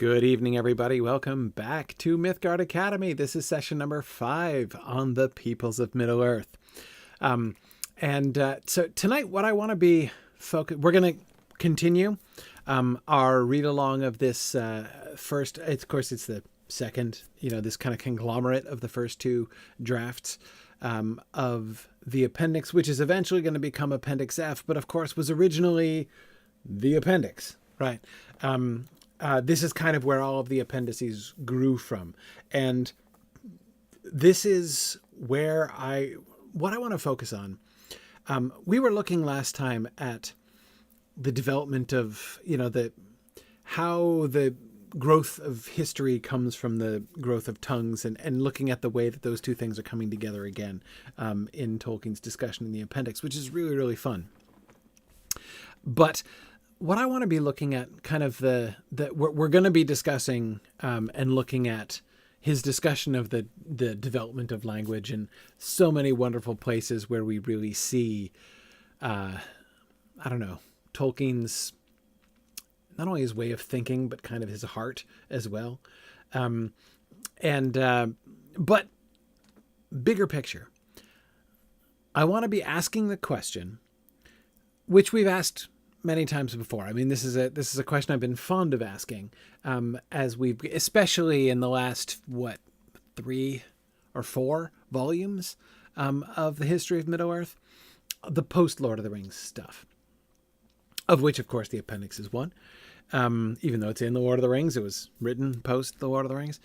Good evening, everybody. Welcome back to Mythgard Academy. This is session number 5 on the peoples of Middle-earth. So tonight, what I want to be we're going to continue our read-along of this first, of course, it's the second, this kind of conglomerate of the first two drafts of the appendix, which is eventually going to become Appendix F, but of course was originally the appendix, right? This is kind of where all of the appendices grew from. And this is where what I want to focus on. We were looking last time at the development of, how the growth of history comes from the growth of tongues, and looking at the way that those two things are coming together again in Tolkien's discussion in the appendix, which is really, really fun. But what I want to be looking at, kind of we're going to be discussing and looking at his discussion of the development of language, and so many wonderful places where we really see, Tolkien's, not only his way of thinking, but kind of his heart as well. But bigger picture, I want to be asking the question, which we've asked many times before. I mean, this is a question I've been fond of asking, as especially in the last 3 or 4 volumes of the history of Middle-earth, the post Lord of the Rings stuff, of which, of course, the appendix is one. Even though it's in the Lord of the Rings, it was written post the Lord of the Rings.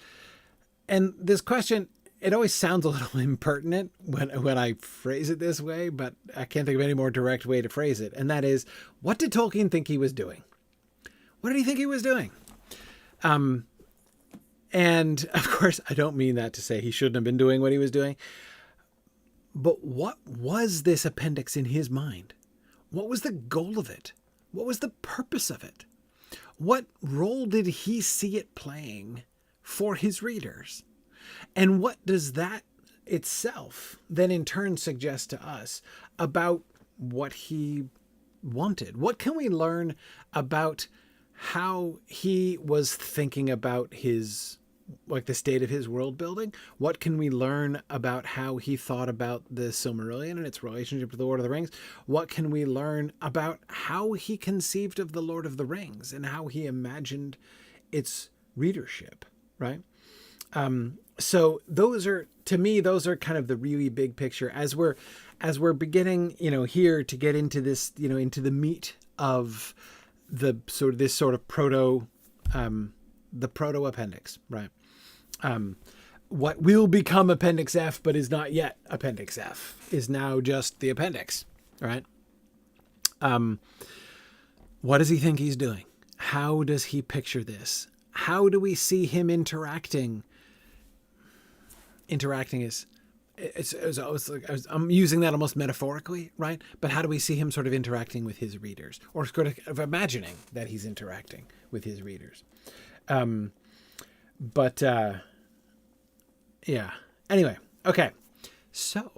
And this question, it always sounds a little impertinent when I phrase it this way, but I can't think of any more direct way to phrase it. And that is, what did Tolkien think he was doing? What did he think he was doing? And of course, I don't mean that to say he shouldn't have been doing what he was doing. But what was this appendix in his mind? What was the goal of it? What was the purpose of it? What role did he see it playing for his readers? And what does that itself then in turn suggest to us about what he wanted? What can we learn about how he was thinking about the state of his world building? What can we learn about how he thought about the Silmarillion and its relationship to the Lord of the Rings? What can we learn about how he conceived of the Lord of the Rings and how he imagined its readership, right? So those are kind of the really big picture as we're beginning, here to get into this, into the meat of the sort of proto appendix, right? What will become Appendix F, but is not yet Appendix F, is now just the appendix, right? What does he think he's doing? How does he picture this? How do we see him interacting? Interacting is, I'm using that almost metaphorically, right? But how do we see him sort of interacting with his readers, or sort of imagining that he's interacting with his readers? Yeah. Anyway, okay. So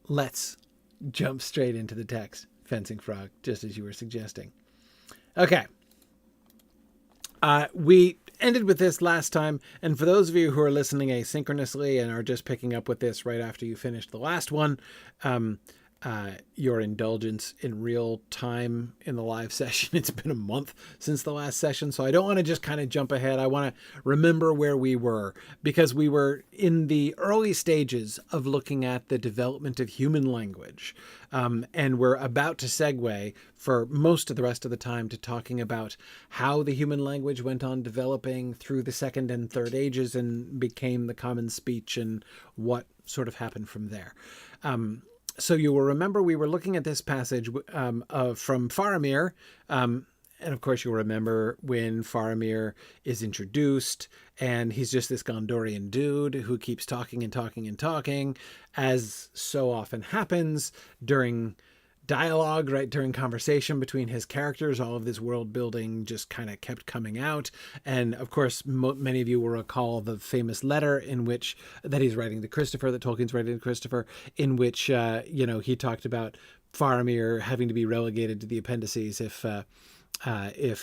let's jump straight into the text, Fencing Frog, just as you were suggesting. Okay. We ended with this last time, and for those of you who are listening asynchronously and are just picking up with this right after you finished the last one, your indulgence in real time in the live session. It's been a month since the last session, so I don't want to just kind of jump ahead. I want to remember where we were, because we were in the early stages of looking at the development of human language. And we're about to segue for most of the rest of the time to talking about how the human language went on developing through the Second and Third Ages and became the common speech, and what sort of happened from there. So you will remember we were looking at this passage from Faramir. And of course, you'll remember when Faramir is introduced, and he's just this Gondorian dude who keeps talking and talking and talking, as so often happens during dialogue, right? During conversation between his characters, all of this world building just kind of kept coming out. And of course, many of you will recall the famous letter that he's writing to Christopher, that Tolkien's writing to Christopher, in which, he talked about Faramir having to be relegated to the appendices if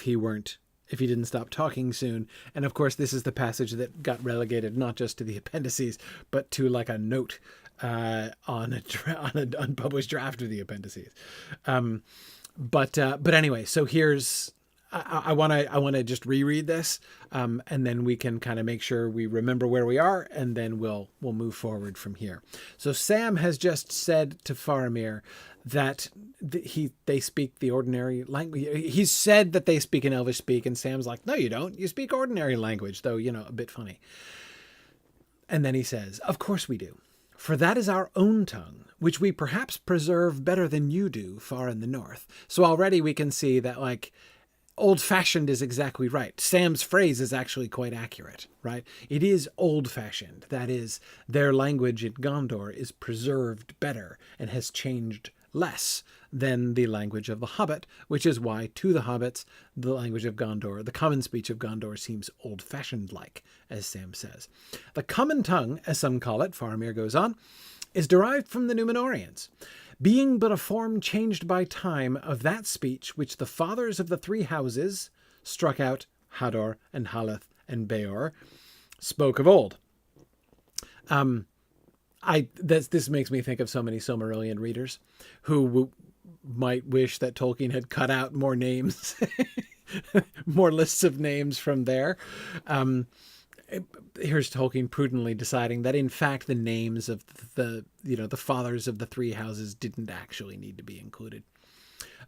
he weren't if he didn't stop talking soon. And of course, this is the passage that got relegated not just to the appendices, but to like a note on an unpublished draft of the appendices. But anyway, so here's I want to just reread this, and then we can kind of make sure we remember where we are, and then we'll move forward from here. So Sam has just said to Faramir that they speak the ordinary language. He's said that they speak an Elvish speak, and Sam's like, no, you don't. You speak ordinary language, though, a bit funny. And then he says, of course we do. For that is our own tongue, which we perhaps preserve better than you do far in the north. So already we can see that, like, old-fashioned is exactly right. Sam's phrase is actually quite accurate, right? It is old-fashioned. That is, their language in Gondor is preserved better and has changed less than the language of the Hobbit, which is why to the Hobbits, the language of Gondor, the common speech of Gondor seems old-fashioned-like, as Sam says. The common tongue, as some call it, Faramir goes on, is derived from the Numenoreans, being but a form changed by time of that speech which the fathers of the three houses, struck out Hador and Haleth and Beor, spoke of old. This makes me think of so many Silmarillion readers who might wish that Tolkien had cut out more names, more lists of names from there. Here's Tolkien prudently deciding that, in fact, the names of the fathers of the three houses didn't actually need to be included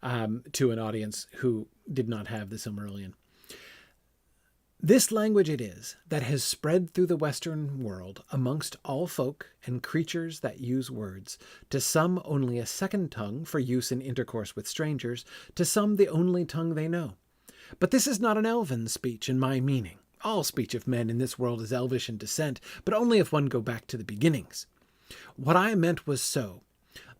to an audience who did not have the Silmarillion. This language it is that has spread through the Western world amongst all folk and creatures that use words, to some only a second tongue for use in intercourse with strangers, to some the only tongue they know. But this is not an elven speech in my meaning. All speech of men in this world is elvish in descent, but only if one go back to the beginnings. What I meant was so.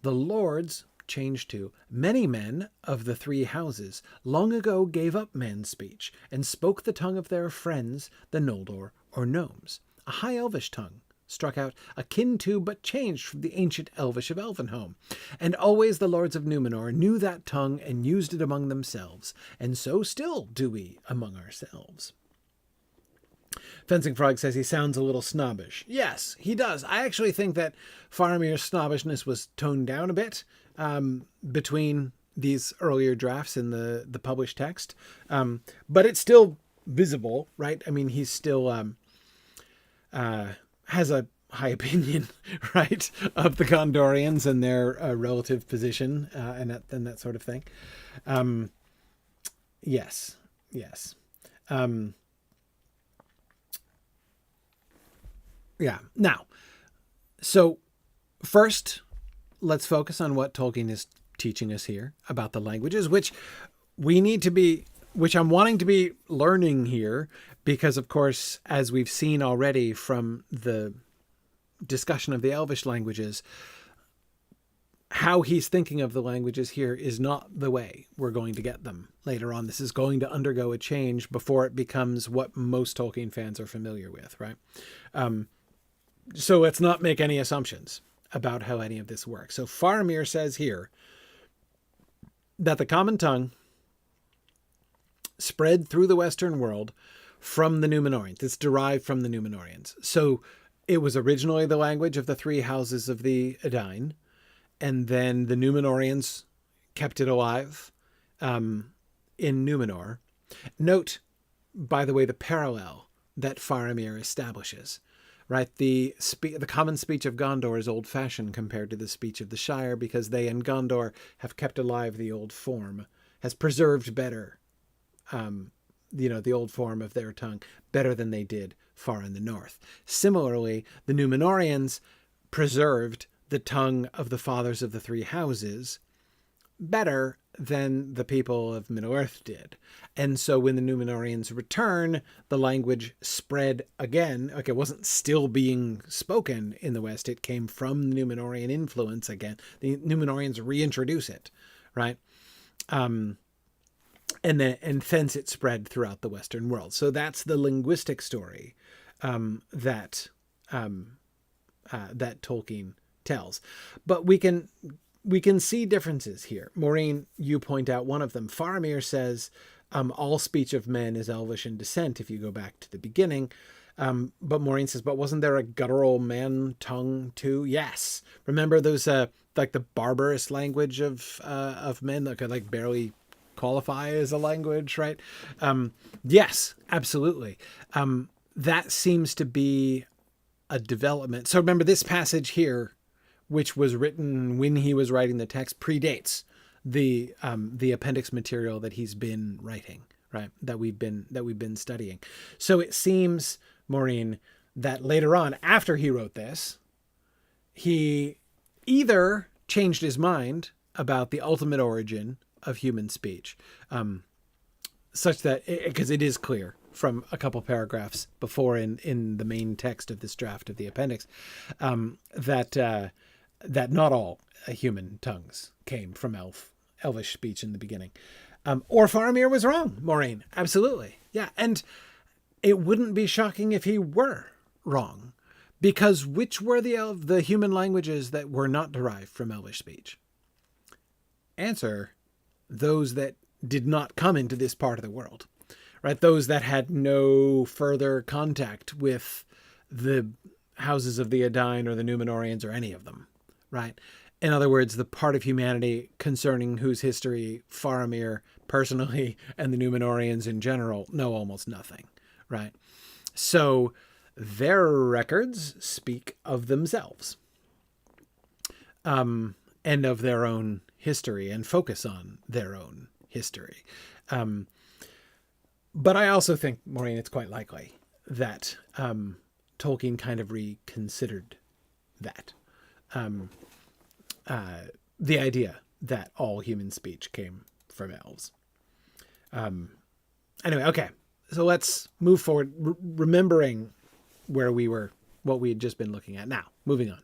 The lords, changed to many men of the three houses, long ago gave up man's speech, and spoke the tongue of their friends, the Noldor or gnomes, a high elvish tongue, struck out akin to but changed from the ancient Elvish of Elvenhome. And always the lords of Numenor knew that tongue and used it among themselves, and so still do we among ourselves. Fencing Frog says he sounds a little snobbish. Yes, he does. I actually think that Faramir's snobbishness was toned down a bit between these earlier drafts in the published text. But it's still visible, right? I mean, he's still has a high opinion, right, of the Gondorians and their relative position and that sort of thing. Yes. Yeah. Now, so first, let's focus on what Tolkien is teaching us here about the languages, which I'm wanting to be learning here, because, of course, as we've seen already from the discussion of the Elvish languages, how he's thinking of the languages here is not the way we're going to get them later on. This is going to undergo a change before it becomes what most Tolkien fans are familiar with, right? So let's not make any assumptions about how any of this works. So Faramir says here that the common tongue spread through the Western world from the Numenoreans. It's derived from the Numenoreans. So it was originally the language of the three houses of the Edain, and then the Numenoreans kept it alive in Numenor. Note, by the way, the parallel that Faramir establishes. Right, the common speech of Gondor is old-fashioned compared to the speech of the Shire, because they in Gondor have kept alive the old form, has preserved better, the old form of their tongue better than they did far in the north. Similarly, the Numenoreans preserved the tongue of the fathers of the three houses better than the people of Middle-earth did. And so when the Numenoreans return, the language spread again. Okay, it wasn't still being spoken in the West. It came from Numenorean influence again. The Numenoreans reintroduce it, right? And thence it spread throughout the Western world. So that's the linguistic story that Tolkien tells. But we can see differences here. Maureen, you point out one of them. Faramir says All speech of men is Elvish in descent if you go back to the beginning. But Maureen says, but wasn't there a guttural man tongue too? Yes. Remember those like the barbarous language of men that could like barely qualify as a language, right? Yes, absolutely. That seems to be a development. So remember this passage here, which was written when he was writing the text, predates the appendix material that he's been writing, right? That we've been studying. So it seems, Maureen, that later on, after he wrote this, he either changed his mind about the ultimate origin of human speech, such that, because it is clear from a couple paragraphs before in the main text of this draft of the appendix, that not all human tongues came from Elvish speech in the beginning. Or Faramir was wrong, Maureen. Absolutely. Yeah. And it wouldn't be shocking if he were wrong, because which were the human languages that were not derived from Elvish speech? Answer, those that did not come into this part of the world, right? Those that had no further contact with the houses of the Edain or the Numenoreans or any of them, right? In other words, the part of humanity concerning whose history Faramir personally and the Numenoreans in general know almost nothing, right? So their records speak of themselves, and of their own history, and focus on their own history. But I also think, Maureen, it's quite likely that Tolkien kind of reconsidered that. The idea that all human speech came from elves. Anyway, okay. So let's move forward, remembering what we had just been looking at. Now, moving on.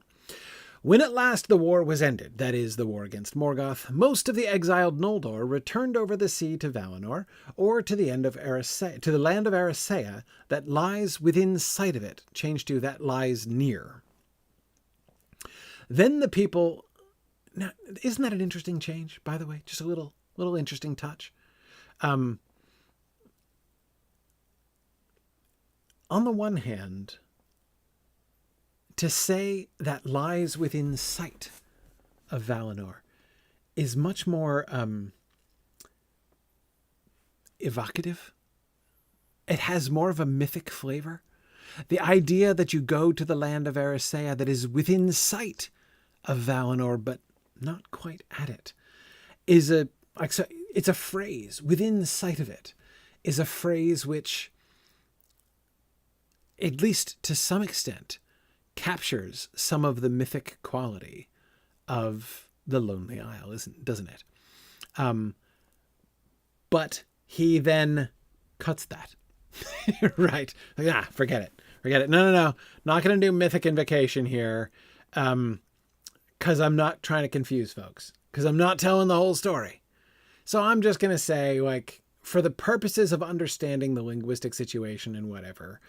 When at last the war was ended, that is, the war against Morgoth, most of the exiled Noldor returned over the sea to Valinor, or to the land of Erisea, that lies within sight of it, changed to that lies near. Then the people... Now, isn't that an interesting change, by the way? Just a little interesting touch. On the one hand, to say that lies within sight of Valinor is much more evocative. It has more of a mythic flavor. The idea that you go to the land of Erisea that is within sight of Valinor, but not quite at it, it's a phrase. Within sight of it is a phrase which, at least to some extent, captures some of the mythic quality of the Lonely Isle, doesn't it? But he then cuts that. Right. Like, forget it. No. Not going to do mythic invocation here. Because I'm not trying to confuse folks. Because I'm not telling the whole story. So I'm just going to say, like, for the purposes of understanding the linguistic situation and whatever,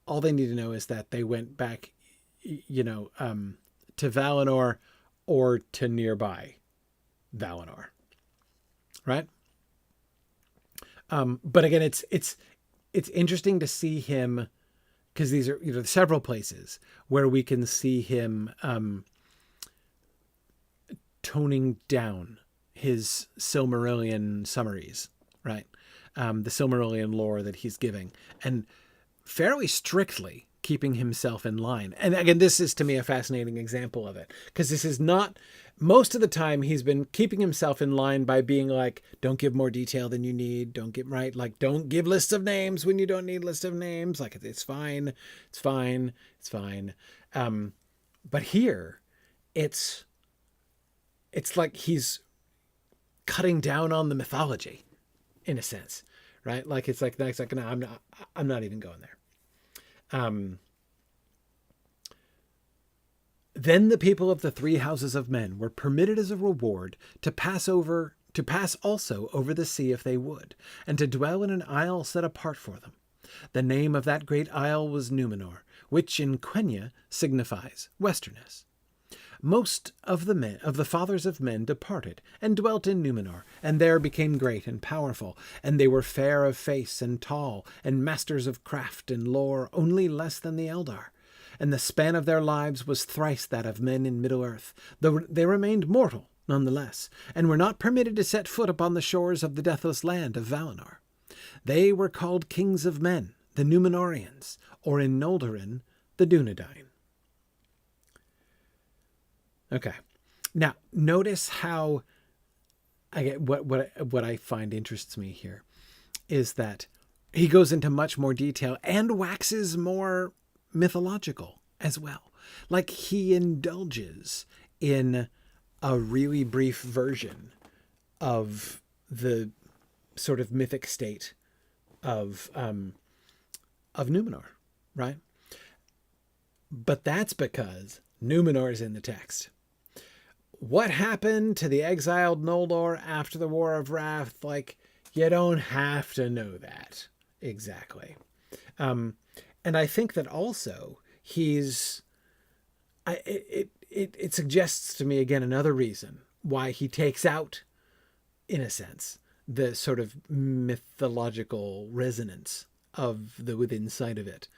all they need to know is that they went back, to Valinor or to nearby Valinor. Right? But again, it's interesting to see him, because these are several places where we can see him toning down his Silmarillion summaries, right? The Silmarillion lore that he's giving, and fairly strictly keeping himself in line. And again, this is to me a fascinating example of it, because this is not, most of the time he's been keeping himself in line by being like, don't give more detail than you need. Don't give lists of names when you don't need lists of names. Like, it's fine. But here it's like he's cutting down on the mythology in a sense, right? Like, it's like, no, I'm not even going there. Then the people of the three houses of men were permitted as a reward to pass also over the sea if they would, and to dwell in an isle set apart for them. The name of that great isle was Numenor, which in Quenya signifies westerness. most of the fathers of men departed, and dwelt in Numenor, and there became great and powerful, and they were fair of face and tall, and masters of craft and lore, only less than the Eldar. And the span of their lives was thrice that of men in Middle-earth, though they remained mortal none the less, and were not permitted to set foot upon the shores of the deathless land of Valinor. They were called kings of men, the Numenoreans, or in Noldorin, the Dunedain. Okay. Now, notice how I get what I find interests me here is that he goes into much more detail and waxes more mythological as well. Like he indulges in a really brief version of the sort of mythic state of Numenor, right? But that's because Numenor is in the text. What happened to the exiled Noldor after the War of Wrath? Like, you don't have to know that exactly. And I think that also it suggests to me again another reason why he takes out, in a sense, the sort of mythological resonance of the within sight of it,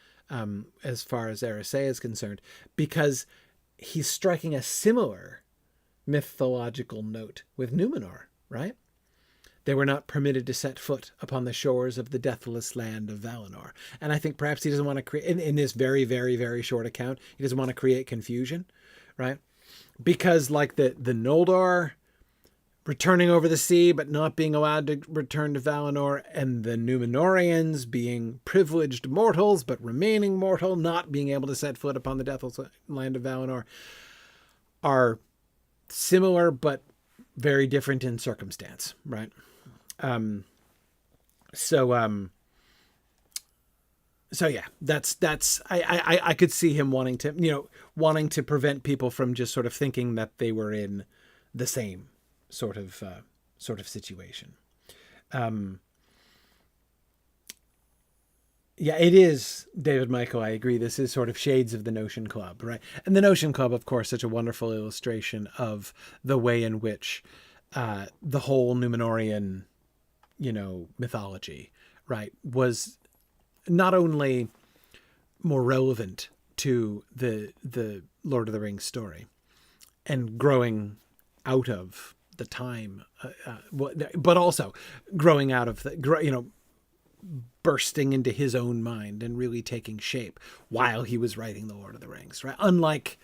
as far as Erisea is concerned, because he's striking a similar mythological note with Numenor, right? They were not permitted to set foot upon the shores of the deathless land of Valinor. And I think perhaps he doesn't want to create, in this very, very, very short account, he doesn't want to create confusion, right? Because like the Noldor returning over the sea, but not being allowed to return to Valinor, and the Numenoreans being privileged mortals, but remaining mortal, not being able to set foot upon the deathless land of Valinor, are similar, but very different in circumstance, right? So yeah, I could see him wanting to prevent people from just sort of thinking that they were in the same sort of situation. Yeah, it is, David Michael, I agree. This is sort of shades of the Notion Club, right? And the Notion Club, of course, such a wonderful illustration of the way in which the whole Numenorean, mythology, right, was not only more relevant to the Lord of the Rings story and growing out of the time, but also growing out of bursting into his own mind and really taking shape while he was writing the Lord of the Rings, right? Unlike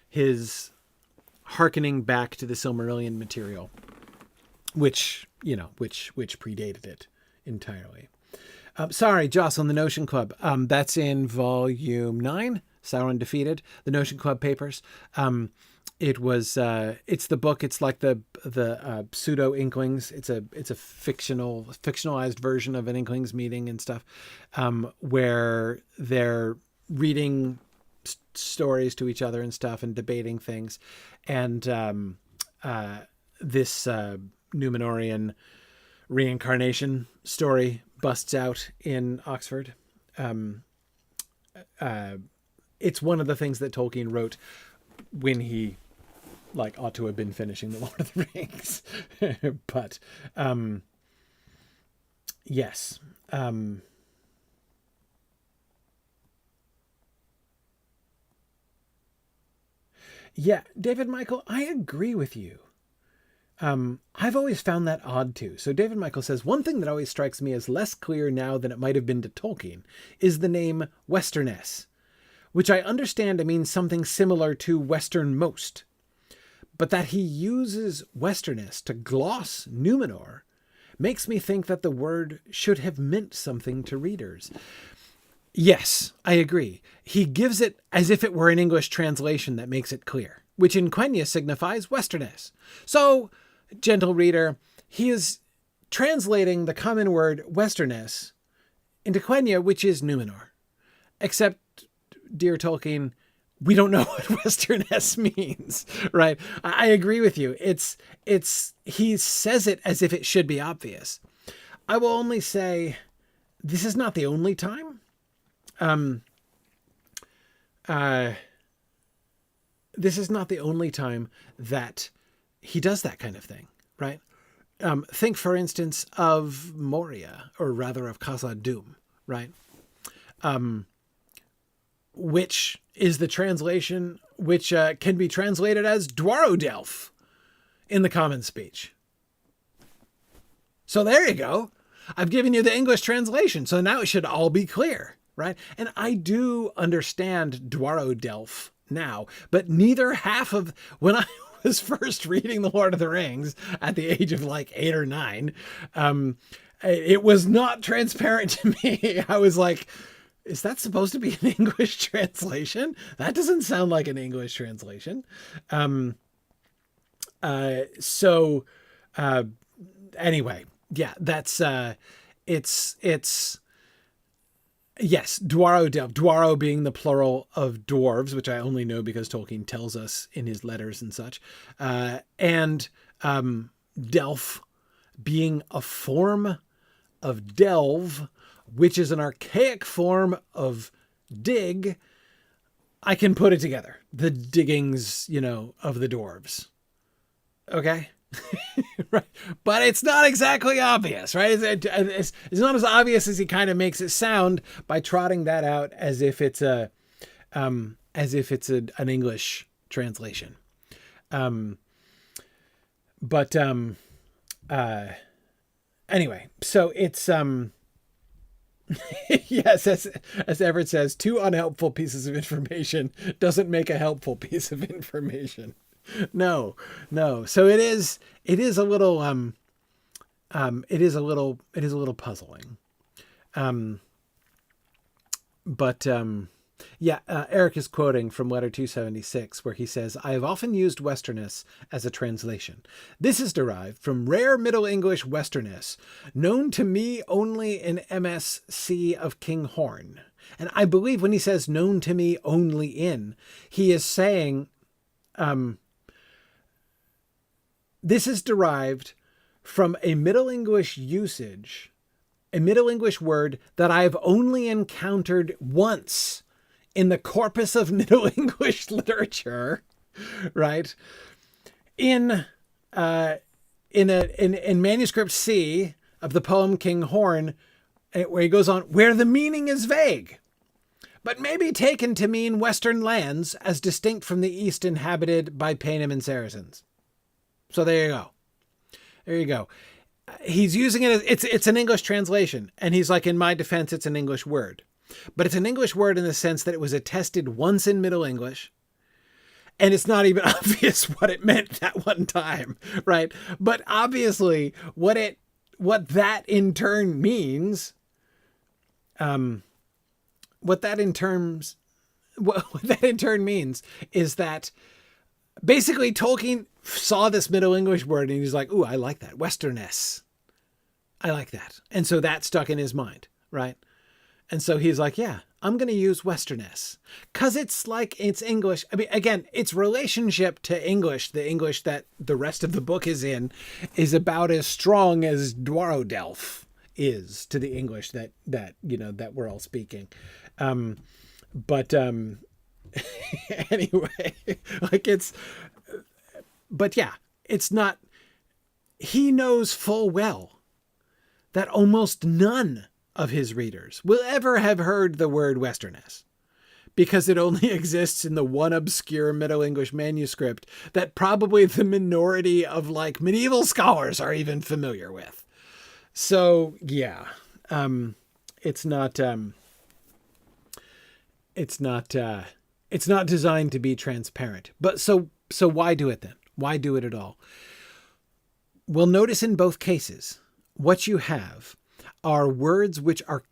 his hearkening back to the Silmarillion material, which predated it entirely. Sorry, Jocelyn, the Notion Club. That's in volume 9, Sauron Defeated, the Notion Club papers. It's the book. It's like the pseudo Inklings. It's a fictionalized version of an Inklings meeting and stuff, where they're reading stories to each other and stuff and debating things. And this Numenorean reincarnation story busts out in Oxford. It's one of the things that Tolkien wrote when he ought to have been finishing the Lord of the Rings. But yes. Yeah, David Michael, I agree with you. I've always found that odd too. So David Michael says, one thing that always strikes me as less clear now than it might have been to Tolkien is the name Westerness, which I understand to mean something similar to westernmost, but that he uses Westerness to gloss Numenor makes me think that the word should have meant something to readers. Yes, I agree. He gives it as if it were an English translation that makes it clear, which in Quenya signifies Westerness. So, gentle reader, he is translating the common word Westerness into Quenya, which is Numenor. Except, dear Tolkien, we don't know what Westerness means, right? I agree with you. He says it as if it should be obvious. I will only say this is not the only time. this is not the only time that he does that kind of thing, right? Think, for instance, of Moria, or rather of Khazad-dûm, right? Which is the translation which can be translated as Dwarodelf in the common speech. So there you go. I've given you the English translation, so now it should all be clear, right? And I do understand Dwarodelf now, but neither half of when I was first reading The Lord of the Rings at the age of like 8 or 9, it was not transparent to me. I was like, is that supposed to be an English translation? That doesn't sound like an English translation. Anyway, yeah, that's, it's, yes, Dwarodelf, Dwaro being the plural of dwarves, which I only know because Tolkien tells us in his letters and such. And Delf being a form of delve, which is an archaic form of dig. I can put it together. The diggings, of the dwarves. Okay. Right. But it's not exactly obvious, right? It's not as obvious as he kind of makes it sound by trotting that out as if it's an English translation. Anyway, so it's, yes, as Everett says, 2 unhelpful pieces of information doesn't make a helpful piece of information. No. So it is a little, it is a little puzzling. Eric is quoting from letter 276, where he says, I have often used Westerness as a translation. This is derived from rare Middle English Westerness, known to me only in MSC of King Horn. And I believe when he says known to me only in, he is saying, this is derived from a Middle English usage, a Middle English word that I have only encountered once in the corpus of Middle English literature, right? In manuscript C of the poem King Horn, where he goes on, where the meaning is vague, but may be taken to mean Western lands as distinct from the East inhabited by Paynim and Saracens. So there you go. He's using it as, it's an English translation. And he's like, in my defense, it's an English word. But it's an English word in the sense that it was attested once in Middle English. And it's not even obvious what it meant that one time, right? But obviously what that in turn means, what that in turn means is that basically Tolkien saw this Middle English word and he's like, ooh, I like that. Westerness. I like that. And so that stuck in his mind, right? And so he's like, yeah, I'm going to use Westerness because it's like, it's English. I mean, again, its relationship to English, the English that the rest of the book is in, is about as strong as Dwarodelf is to the English that we're all speaking. Anyway, like it's not, he knows full well that almost none of his readers will ever have heard the word Westerness because it only exists in the one obscure Middle English manuscript that probably the minority of like medieval scholars are even familiar with. So yeah, it's not designed to be transparent, but so why do it then? Why do it at all? Well, notice in both cases, what you have are words which are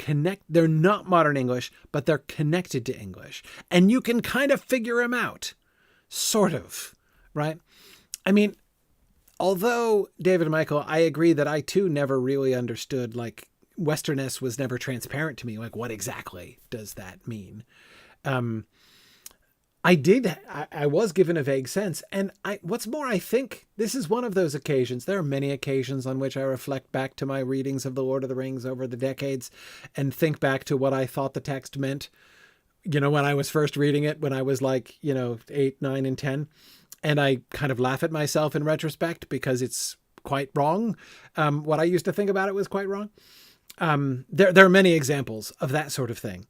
they're not modern English, but they're connected to English. And you can kind of figure them out, sort of, right? I mean, although, David and Michael, I agree that I too never really understood, like, Westerness was never transparent to me. Like, what exactly does that mean? I was given a vague sense. And what's more, I think this is one of those occasions. There are many occasions on which I reflect back to my readings of The Lord of the Rings over the decades and think back to what I thought the text meant when I was first reading it, when I was like, 8, 9, and 10. And I kind of laugh at myself in retrospect because it's quite wrong. What I used to think about it was quite wrong. There are many examples of that sort of thing.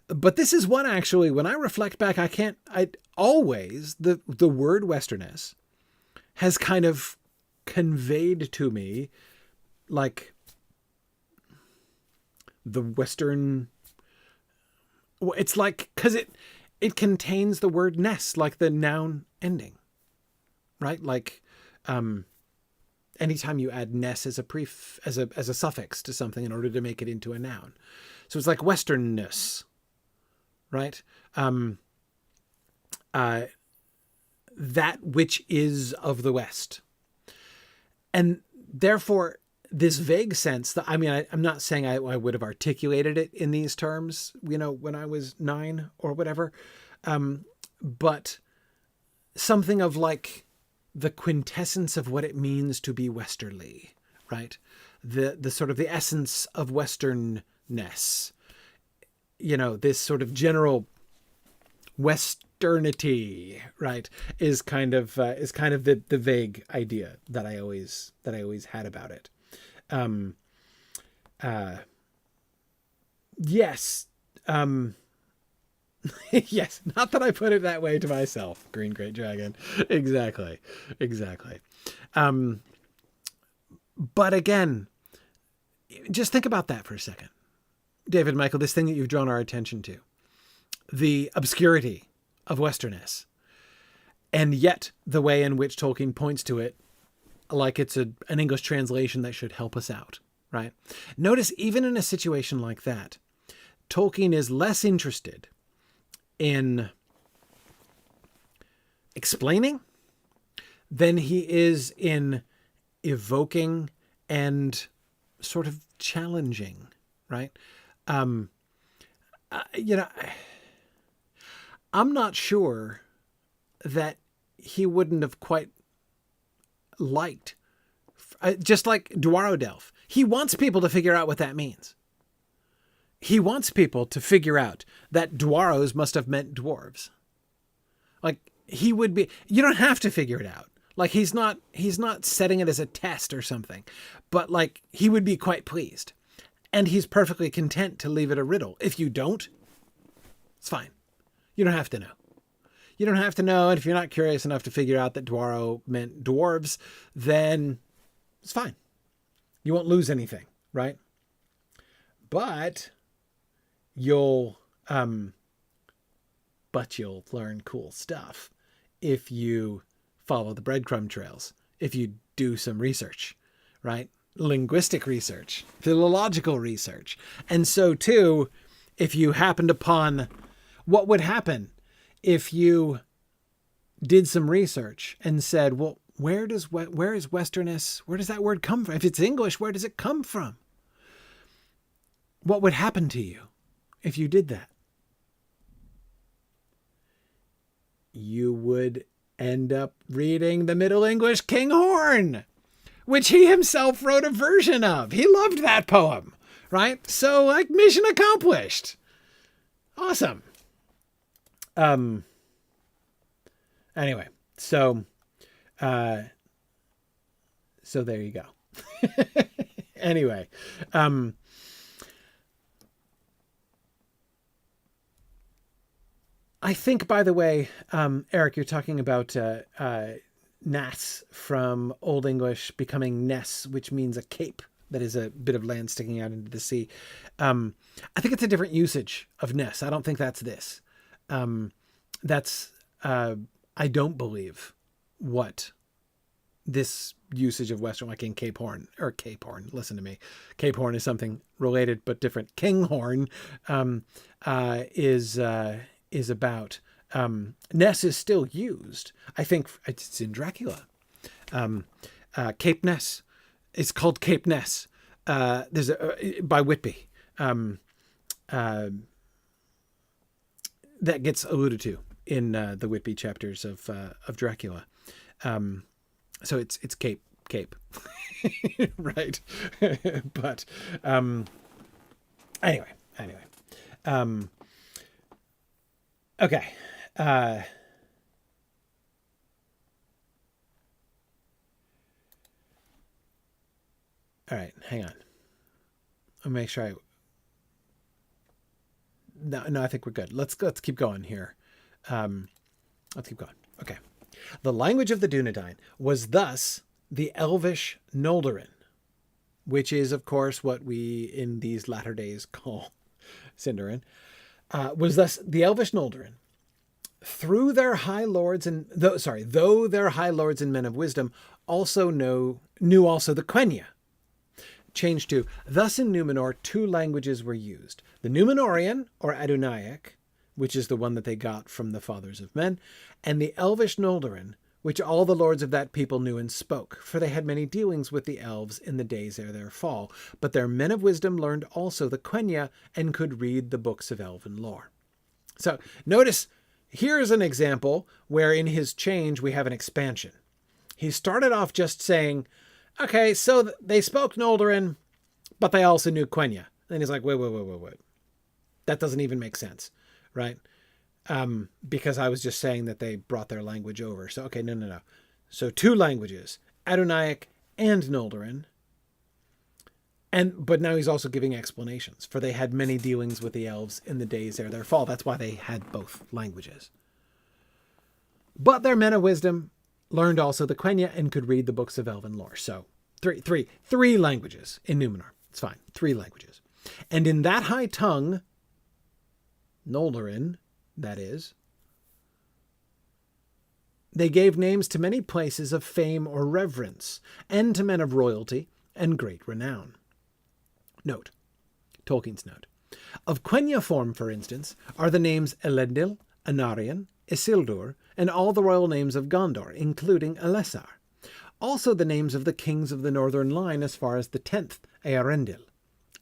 But this is one, actually, when I reflect back, always, the word Westerness has kind of conveyed to me like the Western. It's like, because it contains the word ness, like the noun ending, right? Like, anytime you add ness as a suffix to something in order to make it into a noun. So it's like Westernness, right? That which is of the West. And therefore, this vague sense that, I'm not saying I would have articulated it in these terms, when I was 9 or whatever. But something of like the quintessence of what it means to be Westerly, right? The sort of the essence of Westernness, this sort of general Westernity, right, is kind of the vague idea that I always had about it. Yes. Yes. Not that I put it that way to myself. Green Great Dragon. Exactly. But again, just think about that for a second. David, Michael, this thing that you've drawn our attention to, the obscurity of Westerness, and yet the way in which Tolkien points to it like it's an English translation that should help us out, right? Notice, even in a situation like that, Tolkien is less interested in explaining than he is in evoking and sort of challenging, right? I'm not sure that he wouldn't have quite liked, just like Dwarvish. He wants people to figure out what that means. He wants people to figure out that Dwarves must have meant dwarves. Like, he would be, you don't have to figure it out. Like, he's not setting it as a test or something, but like, he would be quite pleased. And he's perfectly content to leave it a riddle. If you don't, it's fine. You don't have to know. You don't have to know. And if you're not curious enough to figure out that Dwaro meant dwarves, then it's fine. You won't lose anything, right? But you'll learn cool stuff if you follow the breadcrumb trails, if you do some research, right? Linguistic research, philological research. And so too, if you happened upon what would happen if you did some research and said, well, where is Westerness? Where does that word come from? If it's English, where does it come from? What would happen to you if you did that? You would end up reading the Middle English Kinghorn, which he himself wrote a version of. He loved that poem, right? So, like, mission accomplished. Awesome. Anyway, so there you go. Anyway, I think, by the way, Eric, you're talking about nas from Old English becoming ness, which means a cape that is a bit of land sticking out into the sea. I think it's a different usage of ness. I don't think that's this. I don't believe what this usage of Western, like in Cape Horn, listen to me. Cape Horn is something related but different. Kinghorn is about. Ness is still used. I think it's in Dracula. Cape Ness. It's called Cape Ness. There's by Whitby. That gets alluded to in the Whitby chapters of Dracula. So it's Cape, right? But anyway. Okay. All right, hang on. I'll make sure No, I think we're good. Let's keep going here. Let's keep going. Okay. The language of the Dunedain was thus the Elvish Noldorin, which is, of course, what we in these latter days call Sindarin, was thus the Elvish Noldorin. Through their high lords and though their high lords and men of wisdom also knew also the Quenya. Change to, thus in Numenor, two languages were used. The Numenorean, or Adunaic, which is the one that they got from the fathers of men, and the Elvish Noldorin, which all the lords of that people knew and spoke, for they had many dealings with the elves in the days ere their fall. But their men of wisdom learned also the Quenya and could read the books of elven lore. So notice, here's an example where in his change we have an expansion. He started off just saying, okay, so they spoke Noldorin, but they also knew Quenya. Then he's like, wait. That doesn't even make sense, right? Because I was just saying that they brought their language over. So, okay, no. So two languages, Adunaic and Noldorin. But now he's also giving explanations, for they had many dealings with the elves in the days ere their fall. That's why they had both languages. But their men of wisdom learned also the Quenya and could read the books of elven lore. So three languages in Numenor. It's fine. 3 languages. And in that high tongue, Noldorin, that is, they gave names to many places of fame or reverence, and to men of royalty and great renown. Note, Tolkien's note. Of Quenya form, for instance, are the names Elendil, Anarion, Isildur, and all the royal names of Gondor, including Elessar. Also the names of the kings of the northern line as far as the 10th, Earendil.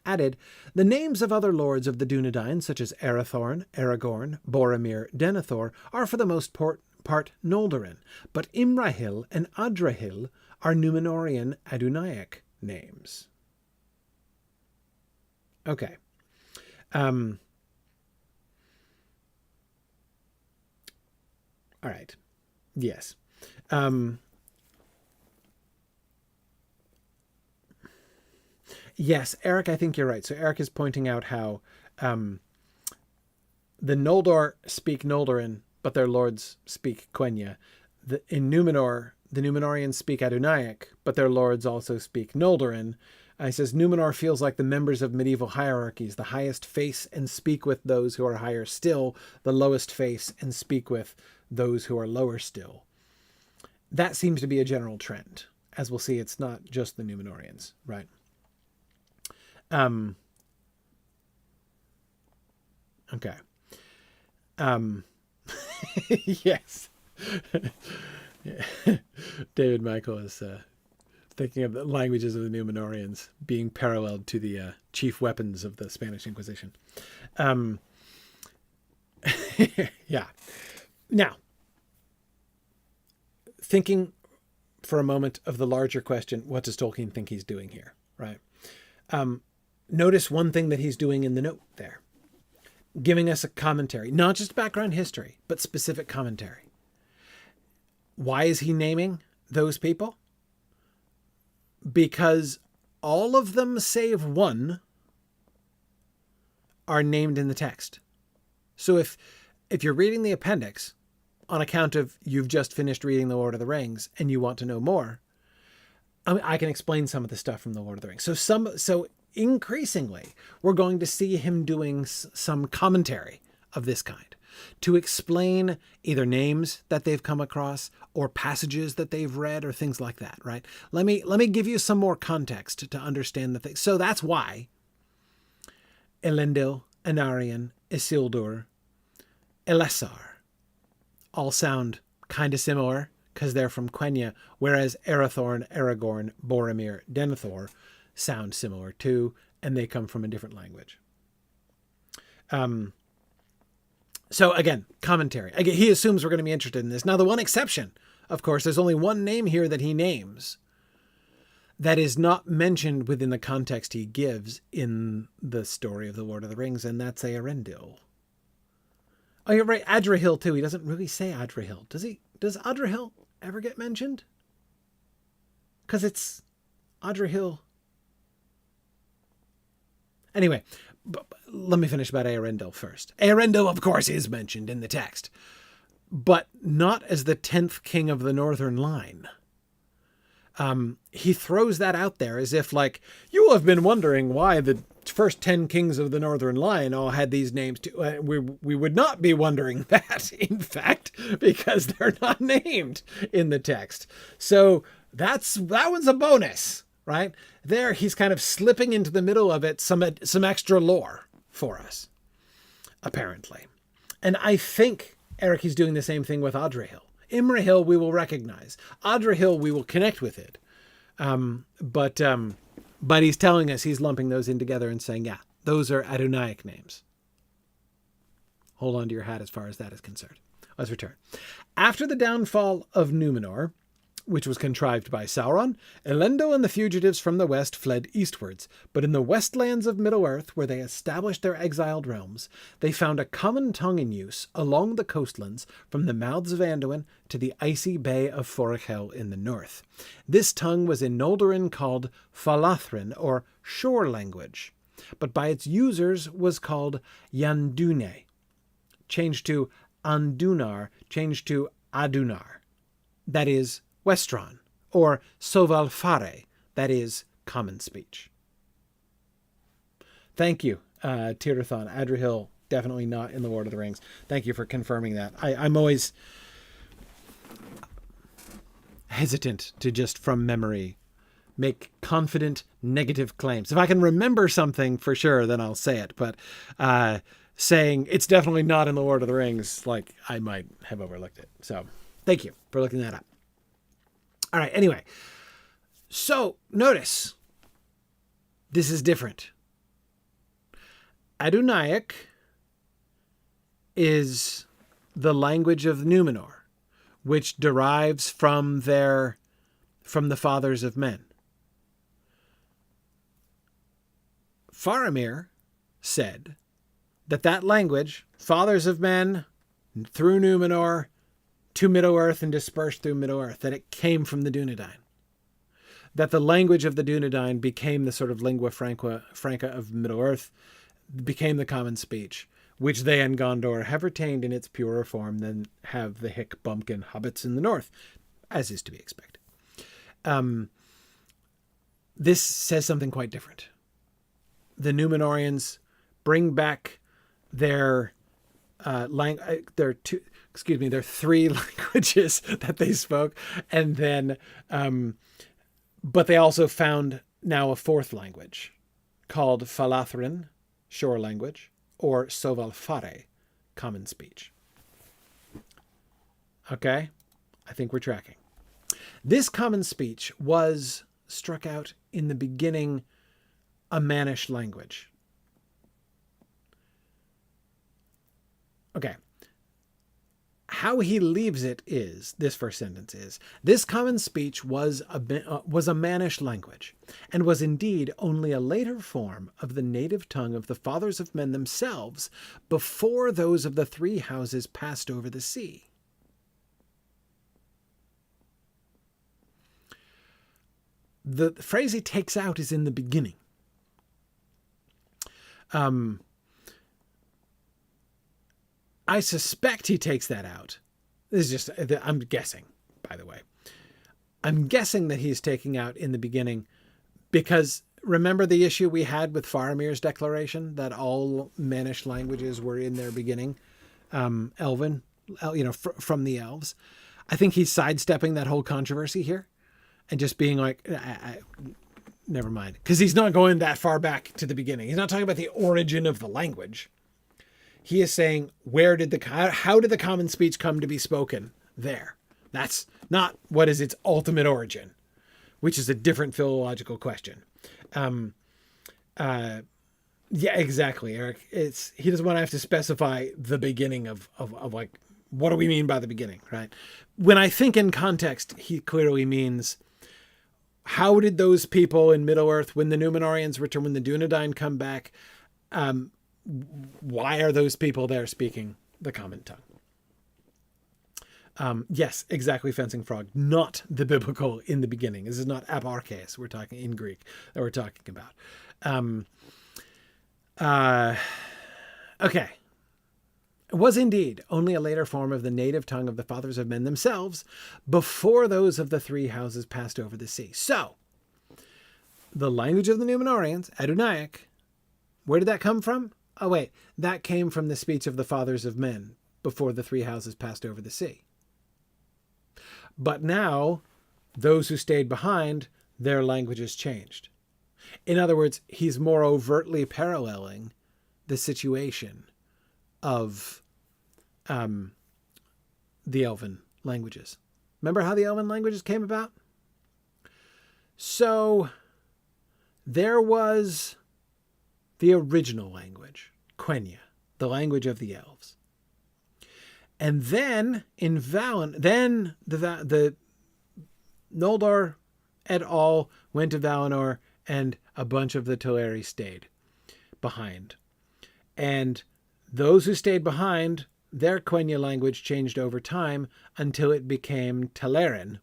Added, the names of other lords of the Dunedain, such as Arathorn, Aragorn, Boromir, Denethor, are for the most part Noldorin, but Imrahil and Adrahil are Numenorean Adunaic names. Okay. All right. Yes. Yes, Eric, I think you're right. So Eric is pointing out how the Noldor speak Noldorin, but their lords speak Quenya. In Numenor, the Numenoreans speak Adunaic, but their lords also speak Noldorin. He says, Numenor feels like the members of medieval hierarchies. The highest face and speak with those who are higher still. The lowest face and speak with those who are lower still. That seems to be a general trend. As we'll see, it's not just the Numenoreans, right? Okay. Yes. David Michael is thinking of the languages of the Numenoreans being paralleled to the chief weapons of the Spanish Inquisition. Yeah. Now, thinking for a moment of the larger question, what does Tolkien think he's doing here, right? Notice one thing that he's doing in the note there, giving us a commentary, not just background history, but specific commentary. Why is he naming those people? Because all of them save one are named in the text. So if you're reading the appendix on account of you've just finished reading The Lord of the Rings and you want to know more, I can explain some of the stuff from The Lord of the Rings. So increasingly, we're going to see him doing some commentary of this kind to explain either names that they've come across or passages that they've read or things like that, right? Let me give you some more context to understand the thing. So that's why Elendil, Anarion, Isildur, Elessar all sound kind of similar because they're from Quenya, whereas Arathorn, Aragorn, Boromir, Denethor sound similar too, and they come from a different language. So again, commentary. Again, he assumes we're going to be interested in this. Now, the one exception, of course, there's only one name here that he names that is not mentioned within the context he gives in the story of the Lord of the Rings, and that's Earendil. Oh, you're right. Adrahil too. He doesn't really say Adrahil. Does he? Does Adrahil ever get mentioned? Because it's Adrahil. Anyway, let me finish about Eärendil first. Eärendil, of course, is mentioned in the text, but not as the 10th king of the Northern Line. He throws that out there as if, like, you have been wondering why the first 10 kings of the Northern Line all had these names too. We would not be wondering that, in fact, because they're not named in the text. So that one's a bonus, right? There, he's kind of slipping into the middle of it some extra lore for us, apparently. And I think Eric is doing the same thing with Adrahil. Imrahil we will recognize. Adrahil we will connect with it. But he's telling us, he's lumping those in together and saying, yeah, those are Adonaic names. Hold on to your hat as far as that is concerned. Let's return. After the downfall of Numenor, which was contrived by Sauron, Elendil and the fugitives from the west fled eastwards, but in the westlands of Middle-earth, where they established their exiled realms, they found a common tongue in use along the coastlands from the mouths of Anduin to the icy bay of Forechel in the north. This tongue was in Noldorin called Falathrin, or shore language, but by its users was called Yandune, changed to Andunar, changed to Adunar, that is, Westron, or Sovalfare, that is, common speech. Thank you, Tirathon. Adrahil, definitely not in the Lord of the Rings. Thank you for confirming that. I'm always hesitant to just from memory make confident negative claims. If I can remember something for sure, then I'll say it. But saying it's definitely not in the Lord of the Rings, like, I might have overlooked it. So thank you for looking that up. All right, anyway, so notice this is different. Adonaic is the language of Numenor, which derives from the fathers of men. Faramir said that language, fathers of men, through Numenor, to Middle-earth and dispersed through Middle-earth, that it came from the Dunedain. That the language of the Dunedain became the sort of lingua franca of Middle-earth, became the common speech, which they and Gondor have retained in its purer form than have the hick bumpkin hobbits in the north, as is to be expected. This says something quite different. The Numenoreans bring back their three languages that they spoke, and then, but they also found now a fourth language called Falathrin, shore language, or Sovalfare, common speech. Okay, I think we're tracking. This common speech was struck out in the beginning a Mannish language. Okay. How he leaves it is, this first sentence is, this common speech was a Mannish language, and was indeed only a later form of the native tongue of the fathers of men themselves, before those of the three houses passed over the sea. The phrase he takes out is in the beginning. I suspect he takes that out. This is just, I'm guessing, by the way. I'm guessing that he's taking out in the beginning because remember the issue we had with Faramir's declaration that all Mannish languages were in their beginning, Elven, from the elves. I think he's sidestepping that whole controversy here and just being like, never mind. Because he's not going that far back to the beginning. He's not talking about the origin of the language. He is saying, how did the common speech come to be spoken there? That's not what is its ultimate origin, which is a different philological question. Yeah, exactly, Eric. He doesn't want to have to specify the beginning of like, what do we mean by the beginning, right? When I think in context, he clearly means, how did those people in Middle-earth, when the Numenoreans return, when the Dunedain come back, why are those people there speaking the common tongue. Yes, exactly, fencing frog, not the biblical in the beginning. This is not abarches we're talking in Greek that we're talking about. Okay. It was indeed only a later form of the native tongue of the fathers of men themselves before those of the three houses passed over the sea. So, the language of the Numenoreans, Adunaic, where did that come from? Oh, wait, that came from the speech of the fathers of men before the three houses passed over the sea. But now, those who stayed behind, their languages changed. In other words, he's more overtly paralleling the situation of the Elven languages. Remember how the Elven languages came about? So, there was the original language, Quenya, the language of the elves. And then in the Noldor et al. Went to Valinor, and a bunch of the Teleri stayed behind. And those who stayed behind, their Quenya language changed over time until it became Telerin,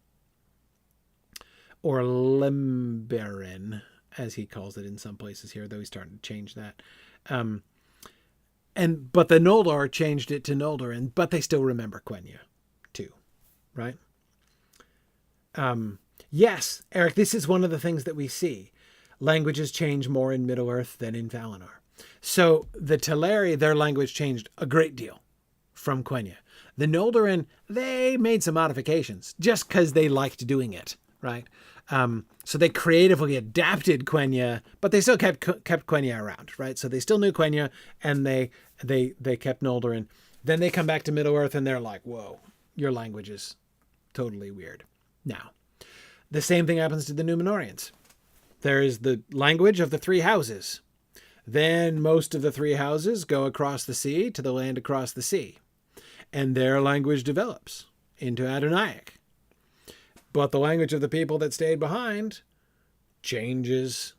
or Limberin, as he calls it in some places here, though he's starting to change that. But the Noldor changed it to Noldorin, but they still remember Quenya too, right? Yes, Eric, this is one of the things that we see. Languages change more in Middle-earth than in Valinor. So the Teleri, their language changed a great deal from Quenya. The Noldorin, they made some modifications just because they liked doing it, right? So they creatively adapted Quenya, but they still kept Quenya around, right? So they still knew Quenya, and they kept Noldorin. Then they come back to Middle-earth, and they're like, whoa, your language is totally weird. Now, the same thing happens to the Numenoreans. There is the language of the three houses. Then most of the three houses go across the sea to the land across the sea, and their language develops into Adunaic. But the language of the people that stayed behind changes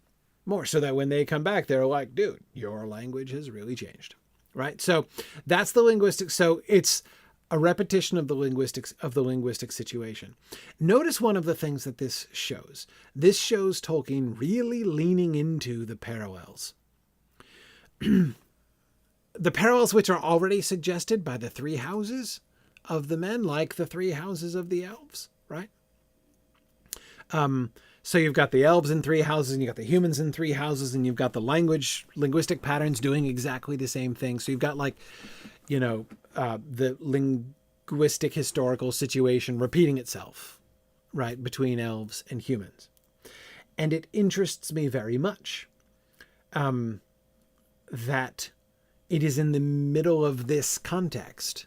more, so that when they come back, they're like, dude, your language has really changed, right? So that's the linguistic. So it's a repetition of the linguistic situation. Notice one of the things that this shows. This shows Tolkien really leaning into the parallels. The parallels which are already suggested by the three houses of the men, like the three houses of the elves, right? So you've got the elves in three houses, and you've got the humans in three houses, and you've got the linguistic patterns doing exactly the same thing. So you've got the linguistic historical situation repeating itself, right, between elves and humans. And it interests me very much that it is in the middle of this context,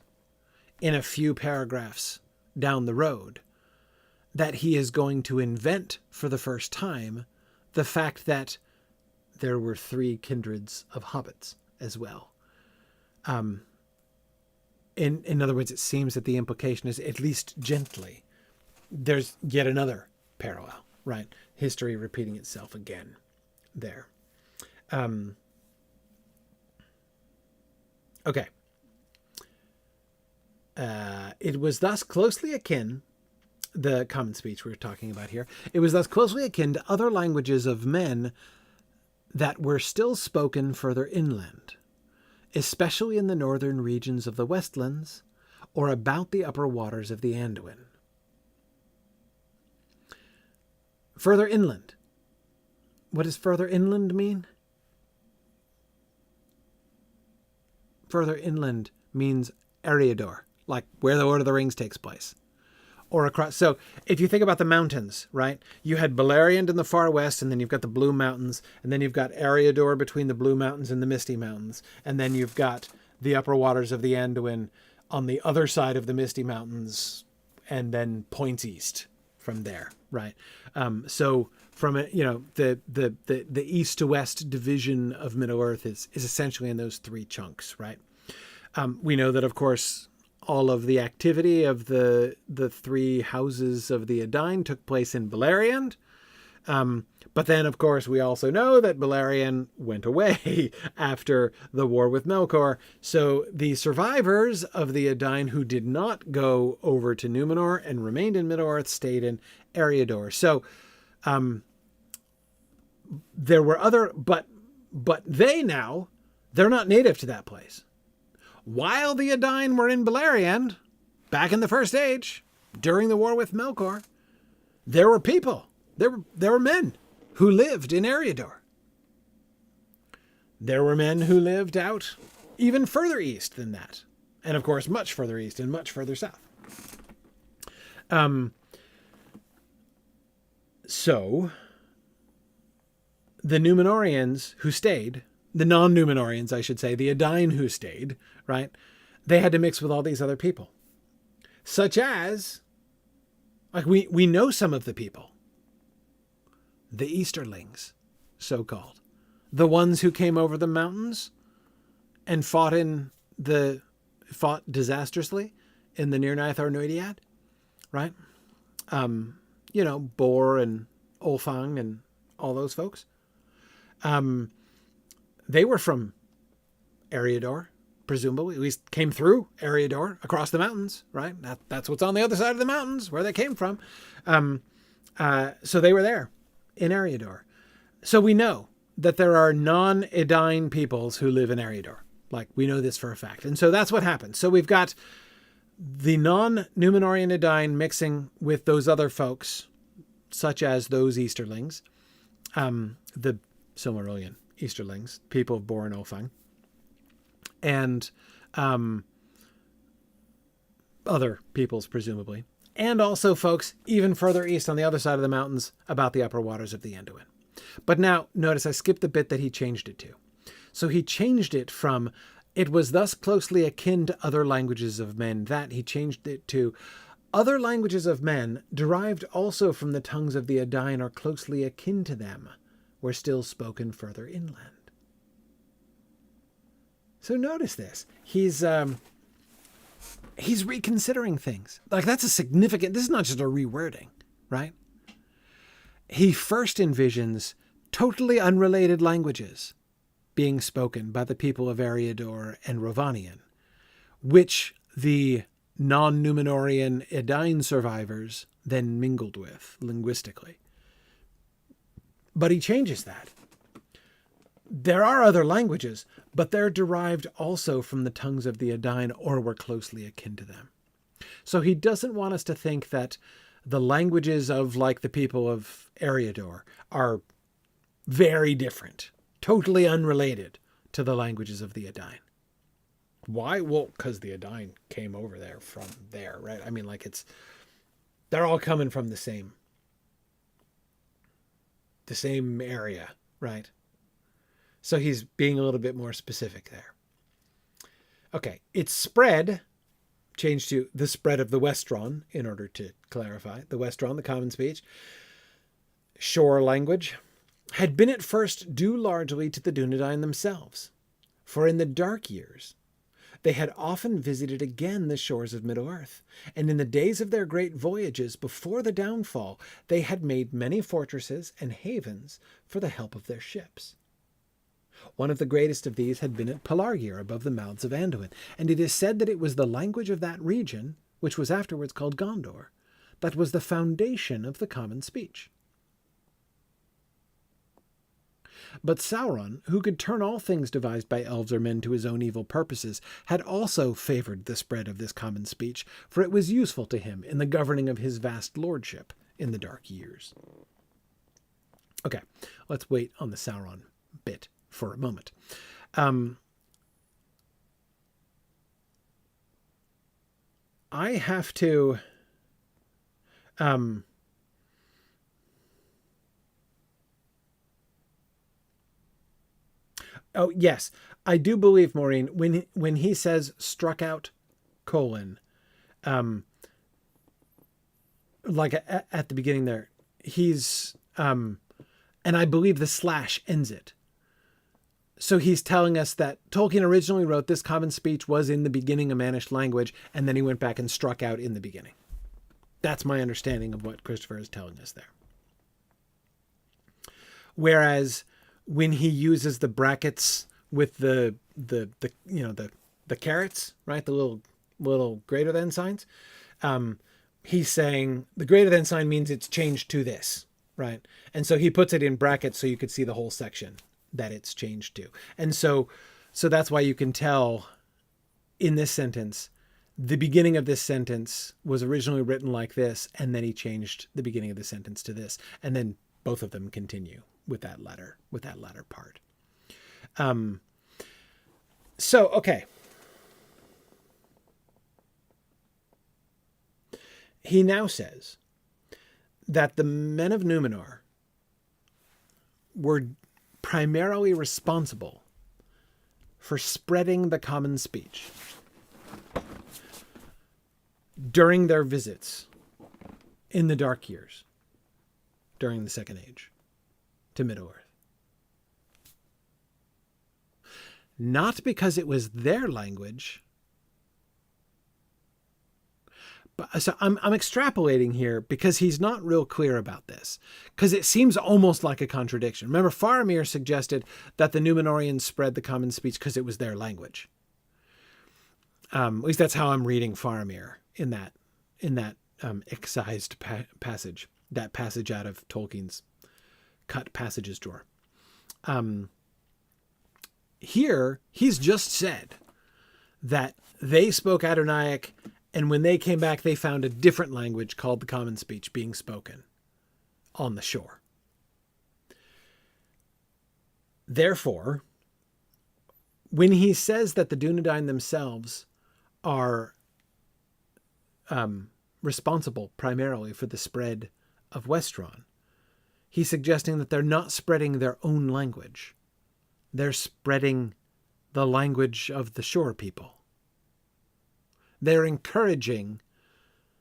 in a few paragraphs down the road, that he is going to invent for the first time the fact that there were three kindreds of hobbits as well. In other words, it seems that the implication is, at least gently, there's yet another parallel, right? History repeating itself again there. Okay. It was thus closely akin, the common speech we're talking about here, it was thus closely akin to other languages of men that were still spoken further inland, especially in the northern regions of the Westlands or about the upper waters of the Anduin. Further inland. What does further inland mean? Further inland means Eriador, like where the Lord of the Rings takes place. Or across. So if you think about the mountains, right? You had Beleriand in the far west, and then you've got the Blue Mountains, and then you've got Eriador between the Blue Mountains and the Misty Mountains, and then you've got the upper waters of the Anduin on the other side of the Misty Mountains, and then points east from there, right? So from the east to west division of Middle-earth is essentially in those three chunks, right? We know that, of course, all of the activity of the three houses of the Edain took place in Beleriand, But then, of course, we also know that Beleriand went away after the war with Melkor. So the survivors of the Edain who did not go over to Numenor and remained in Middle-earth stayed in Eriador. So there were other, but they're not native to that place. While the Edain were in Beleriand, back in the First Age, during the war with Melkor, there were people, there were men who lived in Eriador. There were men who lived out even further east than that. And of course, much further east and much further south. So the Numenoreans who stayed, the non-Numenoreans, I should say, the Edain who stayed, right? They had to mix with all these other people. Such as, like we know some of the people. The Easterlings, so-called. The ones who came over the mountains and fought disastrously in the Nirnaeth Arnoediad, right? Bor and Olfang and all those folks. They were from Eriador, presumably. At least came through Eriador, across the mountains, right? That's what's on the other side of the mountains, where they came from. So they were there in Eriador. So we know that there are non-Edain peoples who live in Eriador. Like, we know this for a fact. And so that's what happens. So we've got the non-Numenorean Edain mixing with those other folks, such as those Easterlings, the Silmarillion Easterlings, people of Bor and Olfang, and other peoples, presumably. And also folks even further east on the other side of the mountains about the upper waters of the Anduin. But now, notice I skipped the bit that he changed it to. So he changed it from, it was thus closely akin to other languages of men, that he changed it to, other languages of men, derived also from the tongues of the Edain, are closely akin to them, were still spoken further inland. So notice this. He's reconsidering things. Like, that's a significant, this is not just a rewording, right? He first envisions totally unrelated languages being spoken by the people of Eriador and Rovanion, which the non-Numenorean Edain survivors then mingled with linguistically. But he changes that. There are other languages, but they're derived also from the tongues of the Edain, or were closely akin to them. So he doesn't want us to think that the languages of, like, the people of Eriador are very different, totally unrelated to the languages of the Edain. Why? Well, because the Edain came over there from there, right? I mean, like, they're all coming from the same area, right? So he's being a little bit more specific there. Okay, its spread, changed to the spread of the Westron, in order to clarify. The Westron, the common speech, shore language, had been at first due largely to the Dunedain themselves. For in the dark years, they had often visited again the shores of Middle-earth, and in the days of their great voyages before the downfall, they had made many fortresses and havens for the help of their ships. One of the greatest of these had been at Pelargir, above the mouths of Anduin, and it is said that it was the language of that region, which was afterwards called Gondor, that was the foundation of the common speech. But Sauron, who could turn all things devised by elves or men to his own evil purposes, had also favored the spread of this common speech, for it was useful to him in the governing of his vast lordship in the dark years. Okay, let's wait on the Sauron bit for a moment. I have to... Oh, yes. I do believe, Maureen, when he says struck out, like at the beginning there, he's, and I believe the slash ends it. So he's telling us that Tolkien originally wrote this common speech was in the beginning a Mannish language, and then he went back and struck out in the beginning. That's my understanding of what Christopher is telling us there. Whereas when he uses the brackets with the carets, right? The little greater than signs. He's saying the greater than sign means it's changed to this, right? And so he puts it in brackets so you could see the whole section that it's changed to. And so that's why you can tell in this sentence, the beginning of this sentence was originally written like this, and then he changed the beginning of the sentence to this. And then both of them continue with that latter part. Okay. He now says that the men of Numenor were primarily responsible for spreading the common speech during their visits in the Dark Years during the Second Age to Middle-earth. Not because it was their language. But, so I'm extrapolating here because he's not real clear about this, because it seems almost like a contradiction. Remember, Faramir suggested that the Numenoreans spread the common speech because it was their language. At least that's how I'm reading Faramir in that excised passage, that passage out of Tolkien's cut passages drawer. Here, he's just said that they spoke Adonaic, and when they came back, they found a different language called the common speech being spoken on the shore. Therefore, when he says that the Dunedain themselves are responsible primarily for the spread of Westron, he's suggesting that they're not spreading their own language. They're spreading the language of the shore people. They're encouraging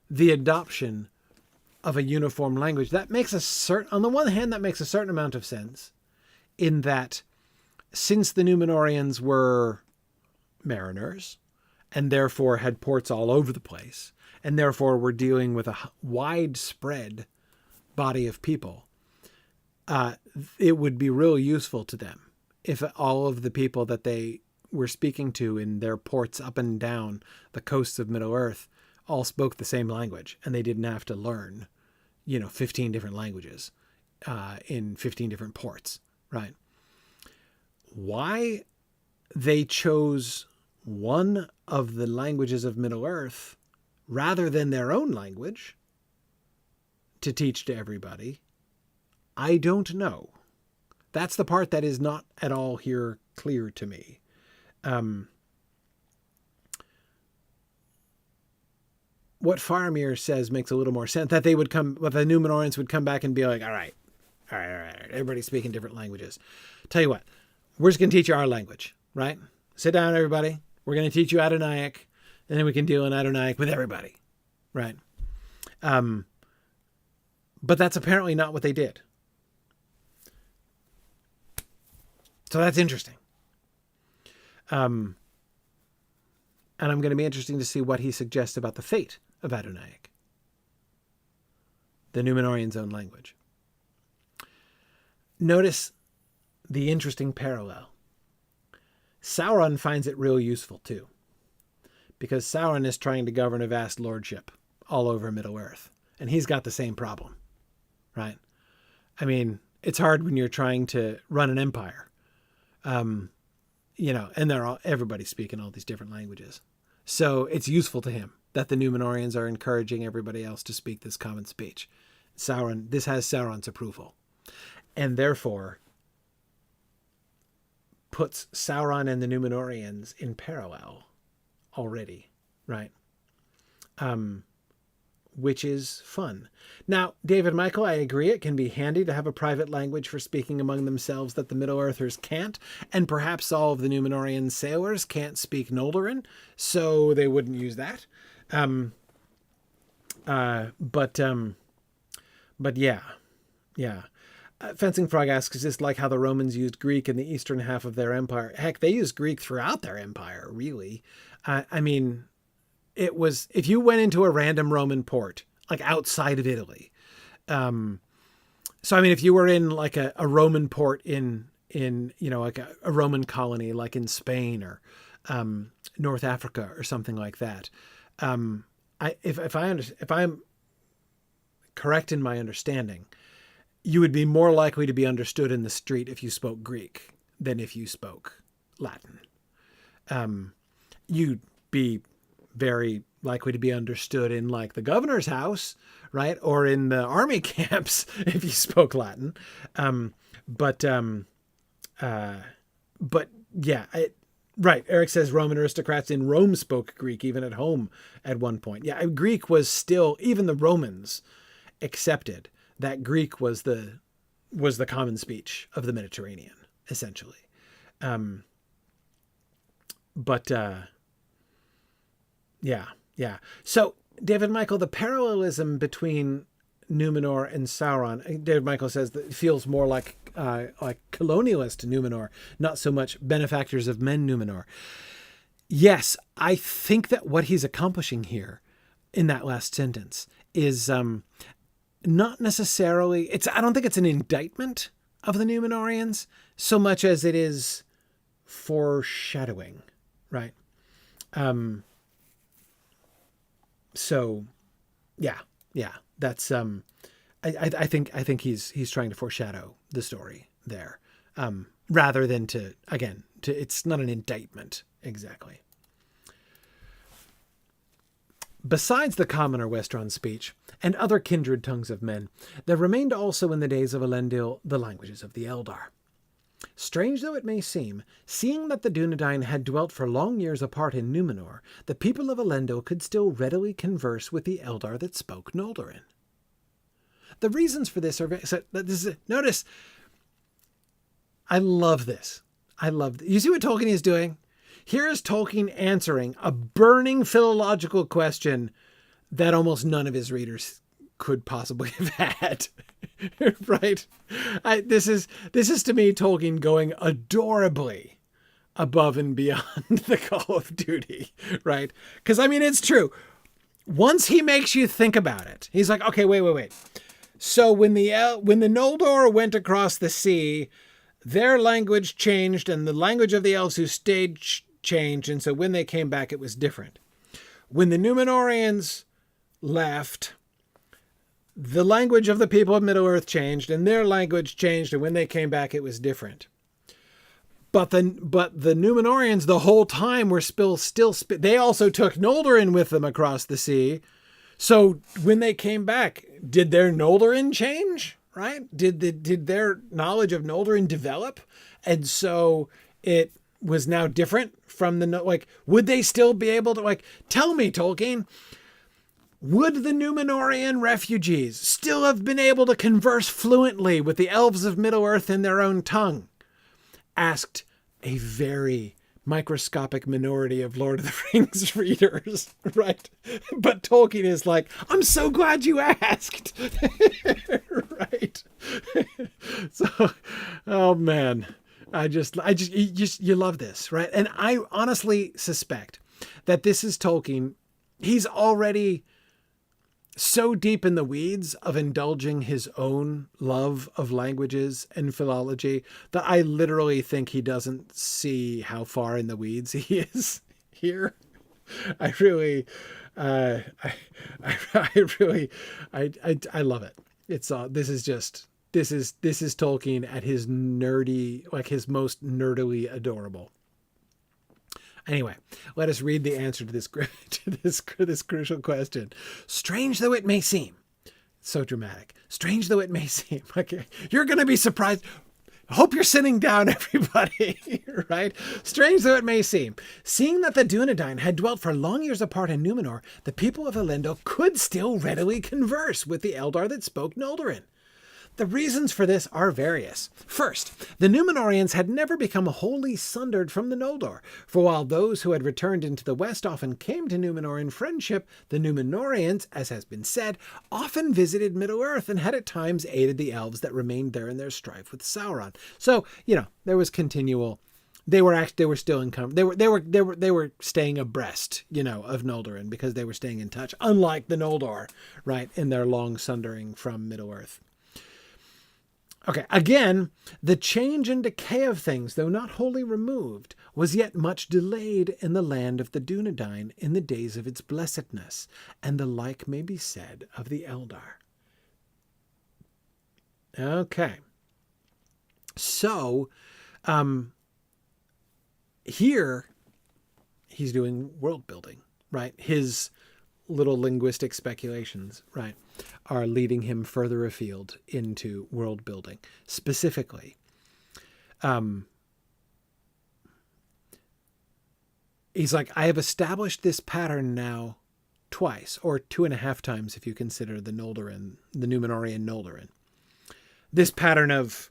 the adoption of a uniform language. That makes on the one hand, that makes a certain amount of sense, in that since the Numenorians were mariners and therefore had ports all over the place, and therefore were dealing with a widespread body of people, it would be real useful to them if all of the people that they were speaking to in their ports up and down the coasts of Middle-earth all spoke the same language, and they didn't have to learn, 15 different languages in 15 different ports, right? Why they chose one of the languages of Middle-earth rather than their own language to teach to everybody, I don't know. That's the part that is not at all here clear to me. What Faramir says makes a little more sense, that the Numenoreans would come back and be like, all right, everybody's speaking different languages. Tell you what, we're just going to teach you our language, right? Sit down, everybody. We're going to teach you Adonaic, and then we can deal in Adonaic with everybody, right? But that's apparently not what they did. So that's interesting. And I'm going to be interesting to see what he suggests about the fate of Adonaic, the Numenorians' own language. Notice the interesting parallel. Sauron finds it real useful too, because Sauron is trying to govern a vast lordship all over Middle-earth, and he's got the same problem, right? I mean, it's hard when you're trying to run an empire. And everybody's speaking all these different languages. So it's useful to him that the Numenorians are encouraging everybody else to speak this common speech. This has Sauron's approval, and therefore puts Sauron and the Numenorians in parallel already, right? Which is fun. Now, David Michael, I agree, it can be handy to have a private language for speaking among themselves that the Middle-earthers can't, and perhaps all of the Numenorian sailors can't speak Noldorin, so they wouldn't use that. But yeah. Fencing Frog asks, is this like how the Romans used Greek in the eastern half of their empire? Heck, they used Greek throughout their empire, really. It was, if you went into a random Roman port, like outside of Italy, So, I mean, if you were in like a Roman port in, like a Roman colony, like in Spain or North Africa or something like that, if I'm correct in my understanding, you would be more likely to be understood in the street if you spoke Greek than if you spoke Latin. You'd be very likely to be understood in like the governor's house, right? Or in the army camps if you spoke Latin. But yeah, right. Eric says Roman aristocrats in Rome spoke Greek even at home at one point. Yeah, Greek was still, even the Romans accepted that Greek was the common speech of the Mediterranean, essentially. Yeah. So, David Michael, the parallelism between Numenor and Sauron, David Michael says that it feels more like colonialist Numenor, not so much benefactors of men Numenor. Yes, I think that what he's accomplishing here in that last sentence is not necessarily, I don't think it's an indictment of the Numenoreans so much as it is foreshadowing, right? So yeah, that's, I think he's trying to foreshadow the story there, rather than it's not an indictment exactly. Besides the common or Westron speech and other kindred tongues of men, there remained also in the days of Elendil the languages of the Eldar. Strange though it may seem, seeing that the Dunedain had dwelt for long years apart in Numenor, the people of Elendil could still readily converse with the Eldar that spoke Noldorin. The reasons for this are notice, I love this. You see what Tolkien is doing? Here is Tolkien answering a burning philological question that almost none of his readers could possibly have had. Right? This is to me Tolkien going adorably above and beyond the call of duty, right? Because I mean, it's true. Once he makes you think about it, he's like, okay, wait. So when the Noldor went across the sea, their language changed, and the language of the elves who stayed changed, and so when they came back, it was different. When the Numenoreans left, the language of the people of Middle-earth changed, and their language changed, and when they came back, it was different. But the Numenoreans the whole time were they also took Noldorin with them across the sea. So when they came back, did their Noldorin change? Right? Did their knowledge of Noldorin develop? And so it was now different from would they still be able to, tell me, Tolkien, would the Numenorian refugees still have been able to converse fluently with the elves of Middle-earth in their own tongue? Asked a very microscopic minority of Lord of the Rings readers, right? But Tolkien is like, I'm so glad you asked. Right? So, oh man, you love this, right? And I honestly suspect that this is Tolkien. He's already so deep in the weeds of indulging his own love of languages and philology that I literally think he doesn't see how far in the weeds he is here. I really love it. It's this is Tolkien at his nerdy, his most nerdily adorable. Anyway, let us read the answer to this crucial question. Strange though it may seem, so dramatic. Strange though it may seem, you're going to be surprised. Hope you're sitting down, everybody, right? Strange though it may seem, seeing that the Dunedain had dwelt for long years apart in Numenor, the people of Elendil could still readily converse with the Eldar that spoke Noldorin. The reasons for this are various. First, the Numenoreans had never become wholly sundered from the Noldor, for while those who had returned into the west often came to Numenor in friendship, the Numenoreans, as has been said, often visited Middle-earth and had at times aided the elves that remained there in their strife with Sauron. So, there was continual. They were still in they were staying abreast, of Noldorin because they were staying in touch, unlike the Noldor, right, in their long sundering from Middle-earth. Okay, again, the change and decay of things, though not wholly removed, was yet much delayed in the land of the Dunedain in the days of its blessedness, and the like may be said of the Eldar. Okay. So, here, he's doing world building, right? His little linguistic speculations, right, are leading him further afield into world building. Specifically, he's like, I have established this pattern now twice, or 2.5 times if you consider the Numenorean Noldorin. This pattern of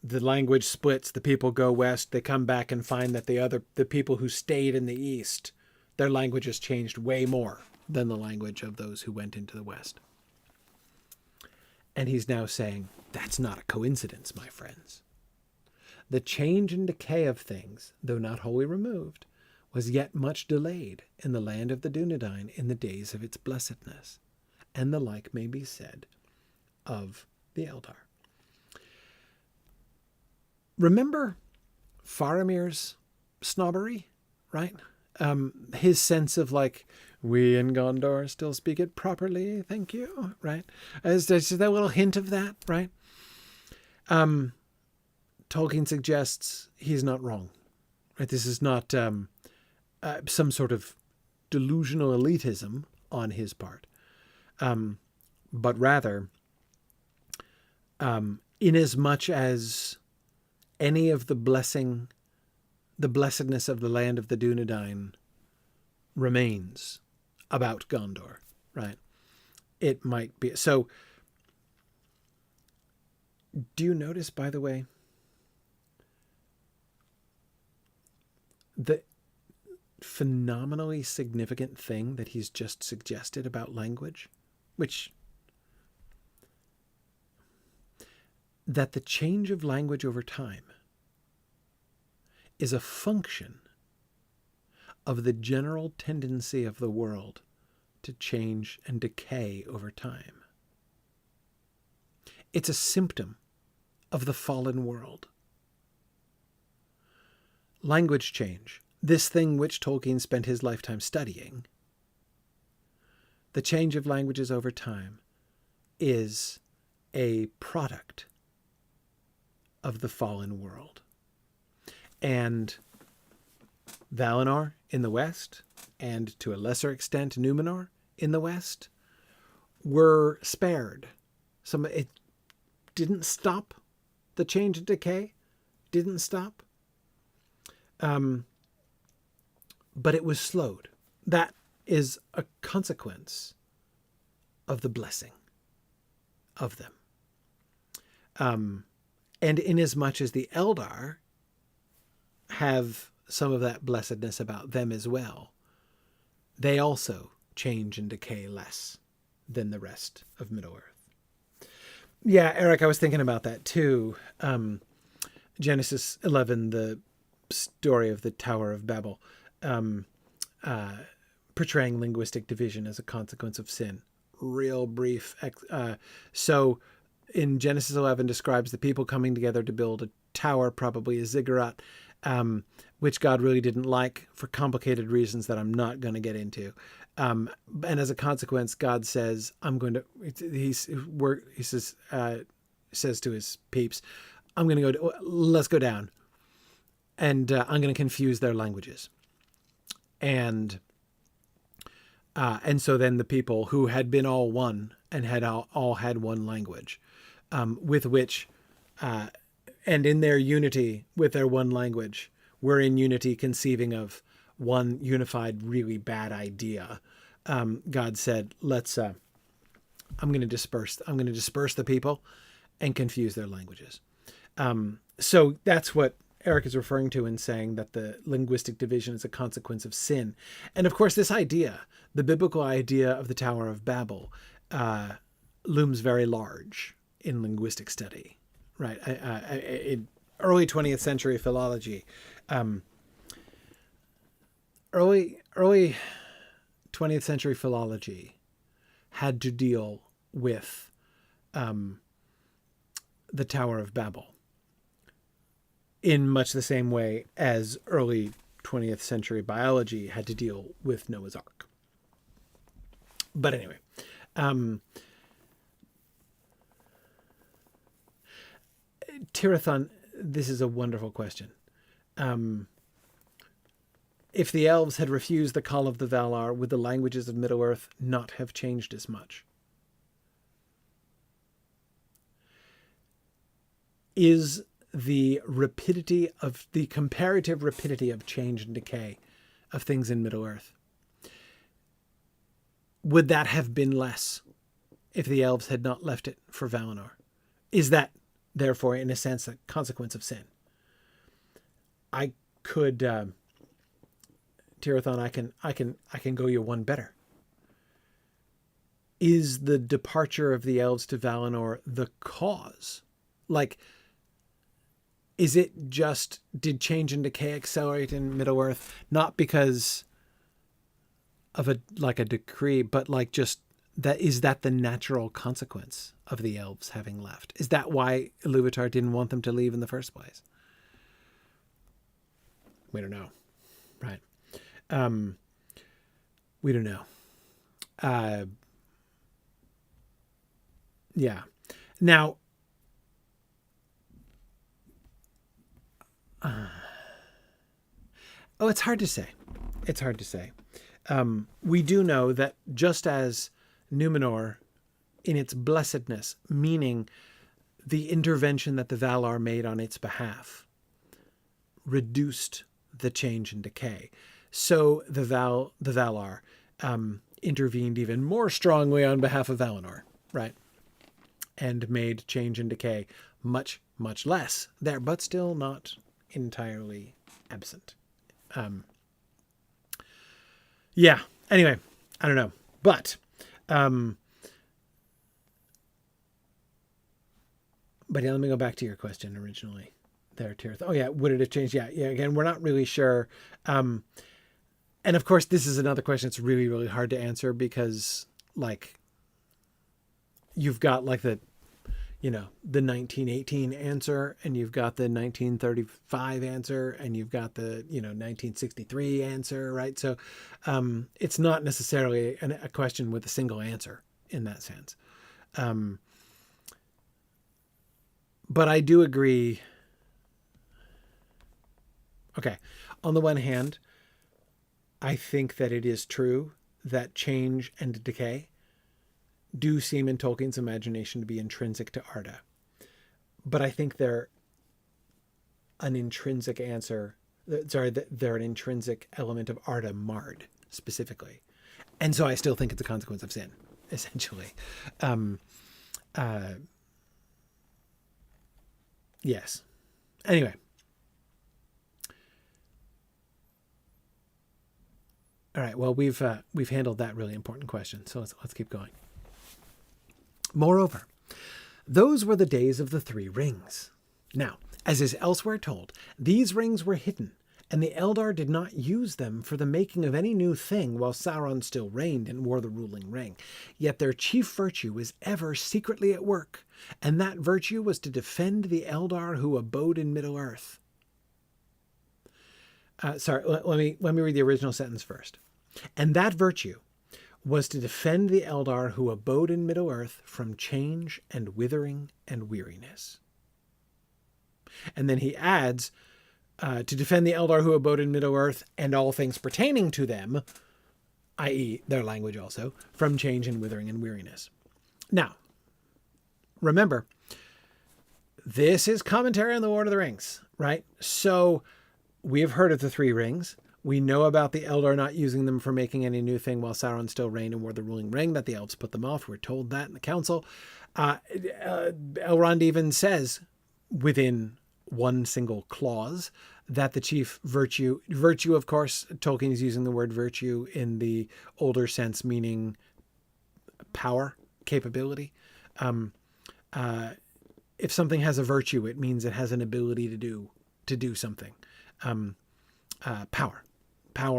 the language splits, the people go west, they come back and find that the people who stayed in the east, their language has changed way more than the language of those who went into the west. And he's now saying, that's not a coincidence, my friends. The change and decay of things, though not wholly removed, was yet much delayed in the land of the Dunedain in the days of its blessedness, and the like may be said of the Eldar. Remember Faramir's snobbery, right? His sense of like, we in Gondor still speak it properly, thank you, right? There's that little hint of that, right? Tolkien suggests he's not wrong, right? This is not some sort of delusional elitism on his part, but rather, inasmuch as any of the blessedness of the land of the Dunedain remains about Gondor, right? It might be. So, do you notice, by the way, the phenomenally significant thing that he's just suggested about language, which that the change of language over time is a function of the general tendency of the world to change and decay over time. It's a symptom of the fallen world. Language change, this thing which Tolkien spent his lifetime studying, the change of languages over time is a product of the fallen world. And Valinor in the west, and to a lesser extent Numenor in the west, were spared. It didn't stop. The change and decay didn't stop. But it was slowed. That is a consequence of the blessing of them. And inasmuch as the Eldar have some of that blessedness about them as well, they also change and decay less than the rest of Middle-earth. Yeah, Eric, I was thinking about that too. Genesis 11, the story of the Tower of Babel, portraying linguistic division as a consequence of sin. Real brief. So in Genesis 11 describes the people coming together to build a tower, probably a ziggurat, which God really didn't like for complicated reasons that I'm not going to get into. And as a consequence, God says, says to his peeps, let's go down. And I'm going to confuse their languages. And so then the people who had been all one and had all had one language, with which, and in their unity with their one language, were in unity conceiving of one unified, really bad idea. God said, I'm going to disperse the people and confuse their languages. So that's what Eric is referring to in saying that the linguistic division is a consequence of sin. And of course, this idea, the biblical idea of the Tower of Babel, looms very large in linguistic study, right? In early 20th century philology, early 20th century philology had to deal with the Tower of Babel in much the same way as early 20th century biology had to deal with Noah's Ark. But anyway, Tirathon, this is a wonderful question. If the elves had refused the call of the Valar, would the languages of Middle-earth not have changed as much? Is the comparative rapidity of change and decay of things in Middle-earth, would that have been less if the elves had not left it for Valinor? Is that, therefore, in a sense, a consequence of sin? I could, Tirathon, I can go you one better. Is the departure of the elves to Valinor the cause? Like, is it just, did change and decay accelerate in Middle-earth, not because of a decree, but like just that, is that the natural consequence of the elves having left? Is that why Iluvatar didn't want them to leave in the first place? We don't know. Right. We don't know. Yeah. Now, it's hard to say. It's hard to say. We do know that just as Numenor, in its blessedness, meaning the intervention that the Valar made on its behalf, reduced the change and decay, so the Valar intervened even more strongly on behalf of Valinor, right? And made change and decay much, much less there, but still not entirely absent. Yeah. Anyway, I don't know, but yeah, let me go back to your question originally there, Tirith. Oh yeah. Would it have changed? Yeah. Again, we're not really sure. And of course, this is another question that's really, really hard to answer because like you've got like the 1918 answer, and you've got the 1935 answer, and you've got the, 1963 answer, right? So it's not necessarily a question with a single answer in that sense. But I do agree. Okay. On the one hand, I think that it is true that change and decay do seem in Tolkien's imagination to be intrinsic to Arda. But I think they're an intrinsic they're an intrinsic element of Arda marred specifically. And so I still think it's a consequence of sin, essentially. Yes. Anyway. All right. Well, we've handled that really important question. So let's keep going. Moreover, those were the days of the 3 rings. Now, as is elsewhere told, these rings were hidden, and the Eldar did not use them for the making of any new thing while Sauron still reigned and wore the ruling ring. Yet their chief virtue was ever secretly at work, and that virtue was to defend the Eldar who abode in Middle-earth. Let me read the original sentence first. And that virtue was to defend the Eldar who abode in Middle-earth from change and withering and weariness. And then he adds, to defend the Eldar who abode in Middle-earth and all things pertaining to them, i.e. their language also, from change and withering and weariness. Now, remember, this is commentary on the Lord of the Rings, right? So we have heard of the 3 rings. We know about the Eldar not using them for making any new thing while Sauron still reigned and wore the ruling ring, that the elves put them off. We're told that in the council. Elrond even says within one single clause that the chief virtue, of course, Tolkien is using the word virtue in the older sense, meaning power, capability. If something has a virtue, it means it has an ability to do something. Power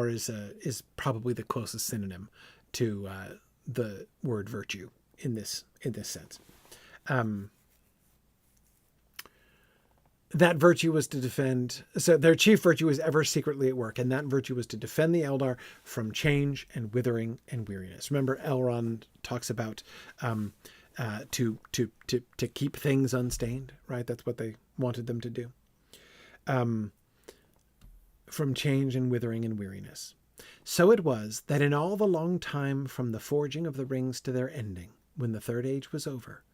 is probably the closest synonym to the word virtue in this sense. that virtue was to defend. So their chief virtue was ever secretly at work, and that virtue was to defend the Eldar from change and withering and weariness. Remember, Elrond talks about to keep things unstained, right? That's what they wanted them to do. From change and withering and weariness. So it was that in all the long time from the forging of the rings to their ending, when the third age was over,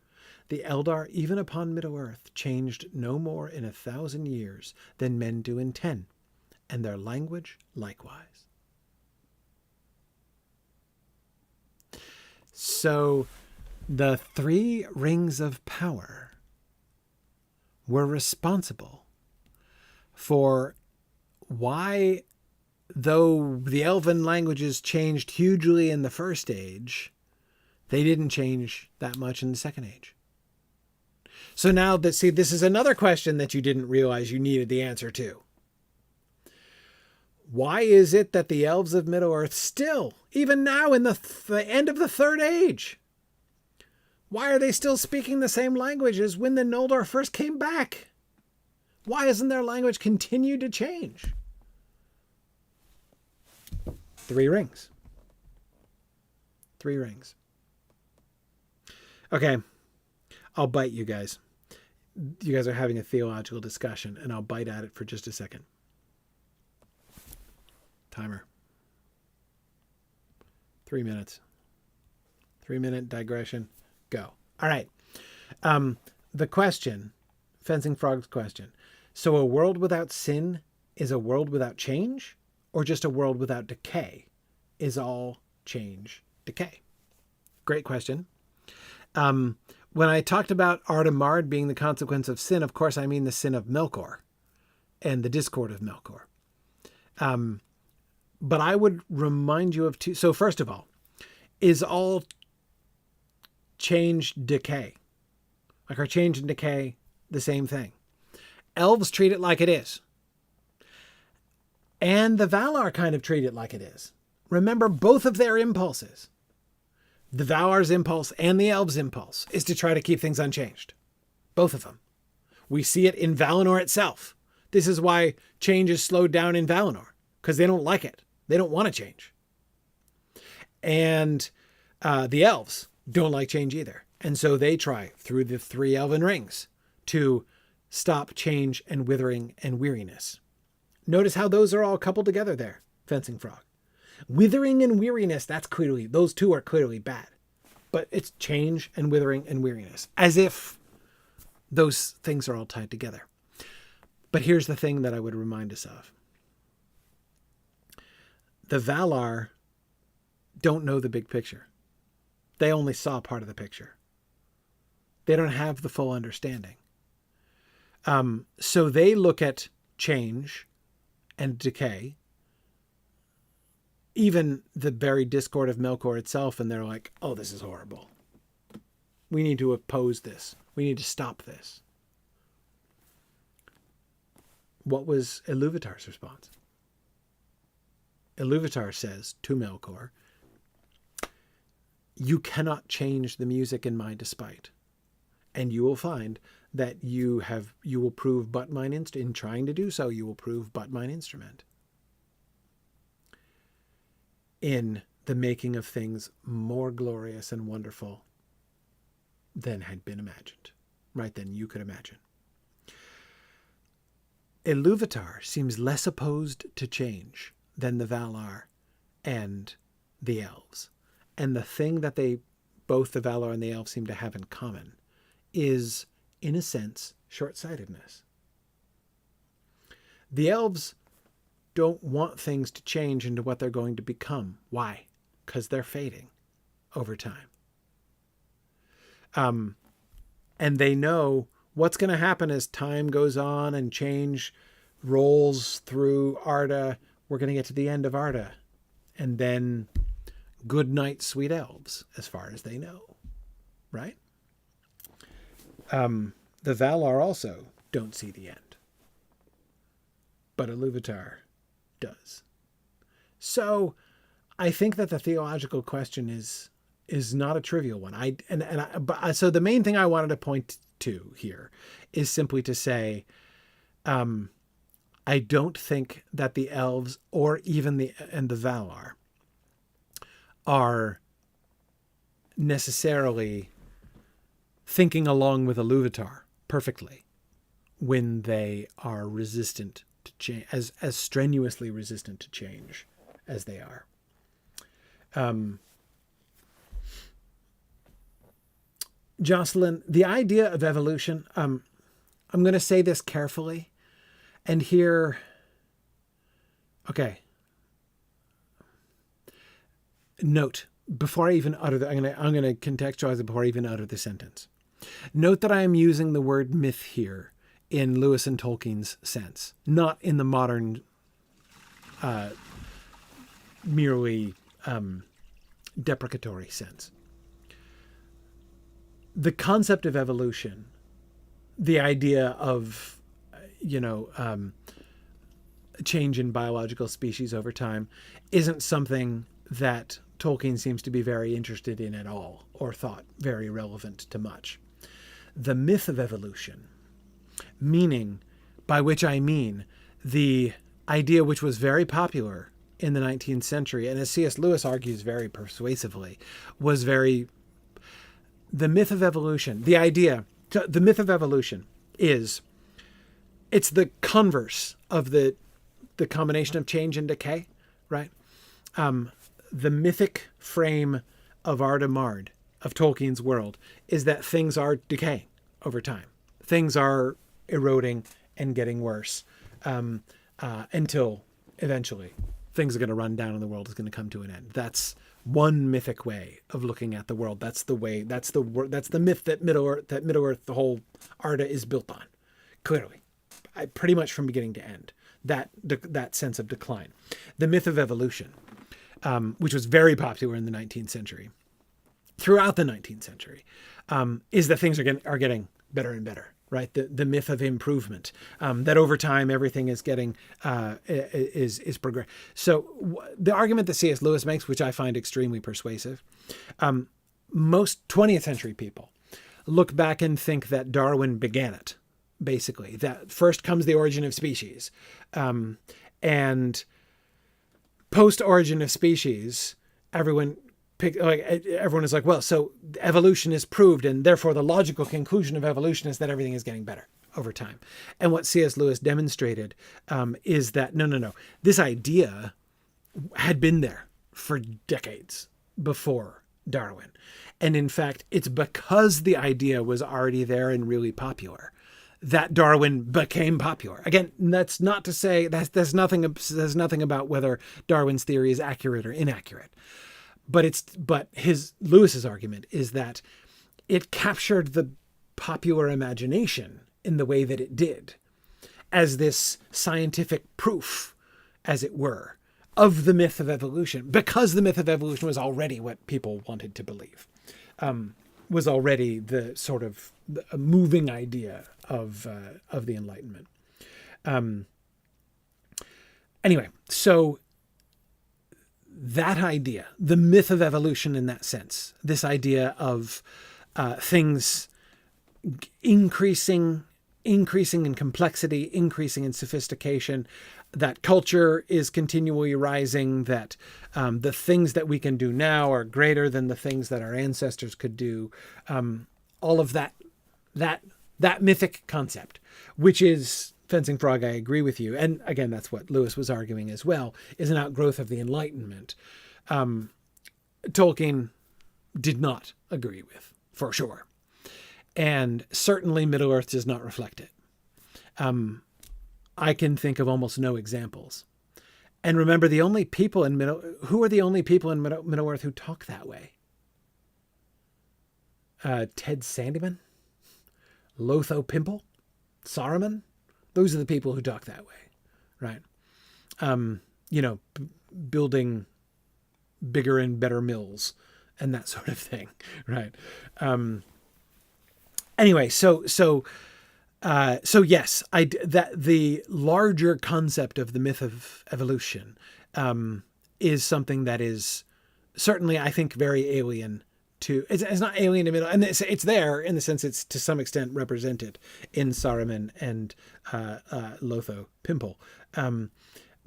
the Eldar, even upon Middle-earth, changed no more in 1,000 years than men do in 10, and their language likewise. So the 3 rings of power were responsible for why, though the elven languages changed hugely in the first age, they didn't change that much in the second age. So now this is another question that you didn't realize you needed the answer to. Why is it that the elves of Middle-earth still, even now in the end of the third age, why are they still speaking the same language as when the Noldor first came back? Why hasn't their language continued to change? 3 rings. 3 rings. Okay. I'll bite you guys. You guys are having a theological discussion, and I'll bite at it for just a second. Timer. 3 minutes. 3-minute digression. Go. All right. The question, Fencing Frog's question. So a world without sin is a world without change, or just a world without decay? Is all change decay? Great question. When I talked about Ardamard being the consequence of sin, of course, I mean the sin of Melkor and the discord of Melkor. But I would remind you of 2. So first of all, is all change decay? Like, are change and decay the same thing? Elves treat it like it is. And the Valar kind of treat it like it is. Remember both of their impulses. The Valar's impulse and the Elves' impulse is to try to keep things unchanged. Both of them. We see it in Valinor itself. This is why change is slowed down in Valinor, because they don't like it. They don't want to change. And the Elves don't like change either. And so they try, through the 3 elven rings, to stop change and withering and weariness. Notice how those are all coupled together there, Fencing Frog. Withering and weariness, those 2 are clearly bad. But it's change and withering and weariness, as if those things are all tied together. But here's the thing that I would remind us of. The Valar don't know the big picture. They only saw part of the picture. They don't have the full understanding. So they look at change and decay, even the very discord of Melkor itself, and they're like, oh, this is horrible. We need to oppose this. We need to stop this. What was Iluvatar's response? Iluvatar says to Melkor, you cannot change the music in my despite. And you will find that you will prove but mine in trying to do so, you will prove but mine instrument in the making of things more glorious and wonderful than had been imagined, right? Than you could imagine. Iluvatar seems less opposed to change than the Valar and the Elves. And the thing that both the Valar and the Elves seem to have in common is, in a sense, short-sightedness. The Elves don't want things to change into what they're going to become. Why? Because they're fading over time. And they know what's going to happen as time goes on and change rolls through Arda. We're going to get to the end of Arda. And then good night, sweet elves, as far as they know. Right? The Valar also don't see the end. But Iluvatar does. So I think that the theological question is not a trivial one. So the main thing I wanted to point to here is simply to say I don't think that the elves or even the Valar are necessarily thinking along with Iluvatar perfectly when they are resistant to change, as strenuously resistant to change as they are. Jocelyn, the idea of evolution, I'm going to say this carefully, and here, okay. Note, before I even utter I'm going to contextualize it before I even utter the sentence. Note that I am using the word myth here in Lewis and Tolkien's sense, not in the modern, merely deprecatory sense. The concept of evolution, the idea of, change in biological species over time, isn't something that Tolkien seems to be very interested in at all, or thought very relevant to much. The myth of evolution, meaning, by which I mean the idea which was very popular in the 19th century, and as C.S. Lewis argues very persuasively, was the myth of evolution. The myth of evolution it's the converse of the combination of change and decay, right? The mythic frame of Ardamard, of Tolkien's world, is that things are decaying over time. Things are eroding and getting worse until eventually things are going to run down and the world is going to come to an end. That's one mythic way of looking at the world. That's the myth that Middle-earth, the whole Arda, is built on. Clearly, pretty much from beginning to end, that sense of decline. The myth of evolution, which was very popular in the 19th century, throughout the 19th century, is that things are getting better and better, right? The myth of improvement, that over time everything is getting is progress. So the argument that C.S. Lewis makes, which I find extremely persuasive, most 20th century people look back and think that Darwin began it. Basically, that first comes the origin of species, and post origin of species, everyone is like, well, so evolution is proved, and therefore the logical conclusion of evolution is that everything is getting better over time. And what C.S. Lewis demonstrated is that no, this idea had been there for decades before Darwin, and in fact, it's because the idea was already there and really popular that Darwin became popular. Again, that's not to say there's nothing about whether Darwin's theory is accurate or inaccurate. But Lewis's argument is that it captured the popular imagination in the way that it did, as this scientific proof, as it were, of the myth of evolution, because the myth of evolution was already what people wanted to believe, was already the sort of a moving idea of the Enlightenment. Anyway, so that idea, the myth of evolution in that sense, this idea of things increasing in complexity, increasing in sophistication, that culture is continually rising, that the things that we can do now are greater than the things that our ancestors could do. All of that mythic concept, which is, Fencing Frog, I agree with you. And again, that's what Lewis was arguing as well, is an outgrowth of the Enlightenment. Tolkien did not agree with, for sure. And certainly Middle-earth does not reflect it. I can think of almost no examples. And remember, who are the only people in Middle-earth who talk that way? Ted Sandyman? Lotho Pimple? Saruman? Those are the people who talk that way, right? Building bigger and better mills and that sort of thing, right? Anyway, so yes, that the larger concept of the myth of evolution is something that is certainly, I think, very alien to, it's not alien to Middle, and it's there in the sense it's to some extent represented in Saruman and Lotho Pimple.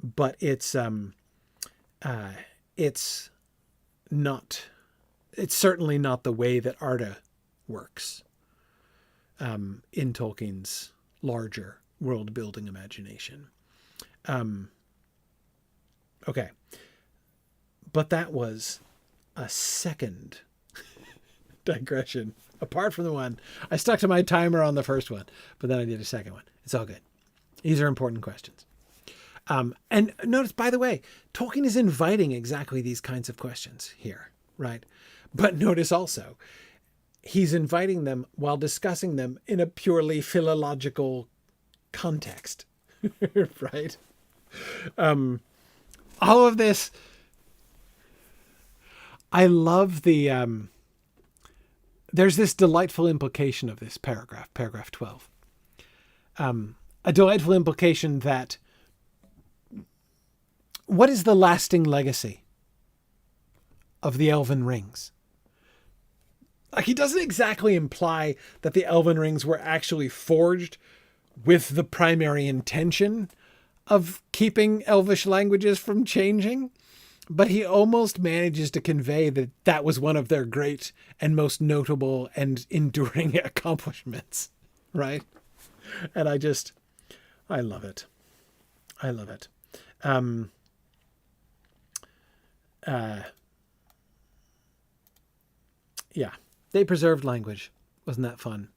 But it's certainly not the way that Arda works in Tolkien's larger world building imagination. Okay. But that was a second digression. Apart from the one, I stuck to my timer on the first one, but then I did a second one. It's all good. These are important questions. And notice, by the way, Tolkien is inviting exactly these kinds of questions here, right? But notice also, he's inviting them while discussing them in a purely philological context, right? All of this, I love the, there's this delightful implication of this paragraph 12. A delightful implication that what is the lasting legacy of the Elven Rings? Like, he doesn't exactly imply that the Elven Rings were actually forged with the primary intention of keeping Elvish languages from changing, but he almost manages to convey that that was one of their great and most notable and enduring accomplishments, right? And I love it. I love it. Yeah, they preserved language. Wasn't that fun?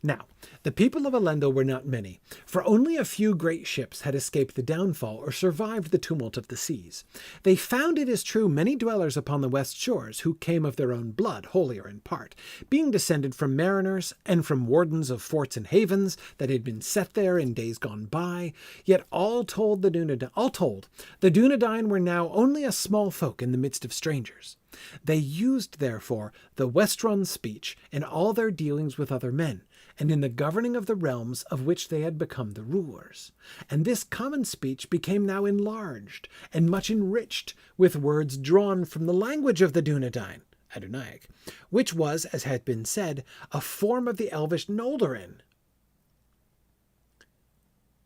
Now, the people of Elendil were not many, for only a few great ships had escaped the downfall or survived the tumult of the seas. They found, it is true, many dwellers upon the west shores who came of their own blood, wholly or in part, being descended from mariners and from wardens of forts and havens that had been set there in days gone by. Yet all told, the Dunedain were now only a small folk in the midst of strangers. They used, therefore, the Westron speech in all their dealings with other men, and in the governing of the realms of which they had become the rulers. And this common speech became now enlarged, and much enriched with words drawn from the language of the Dunedain, Adunaic, which was, as had been said, a form of the Elvish Noldorin.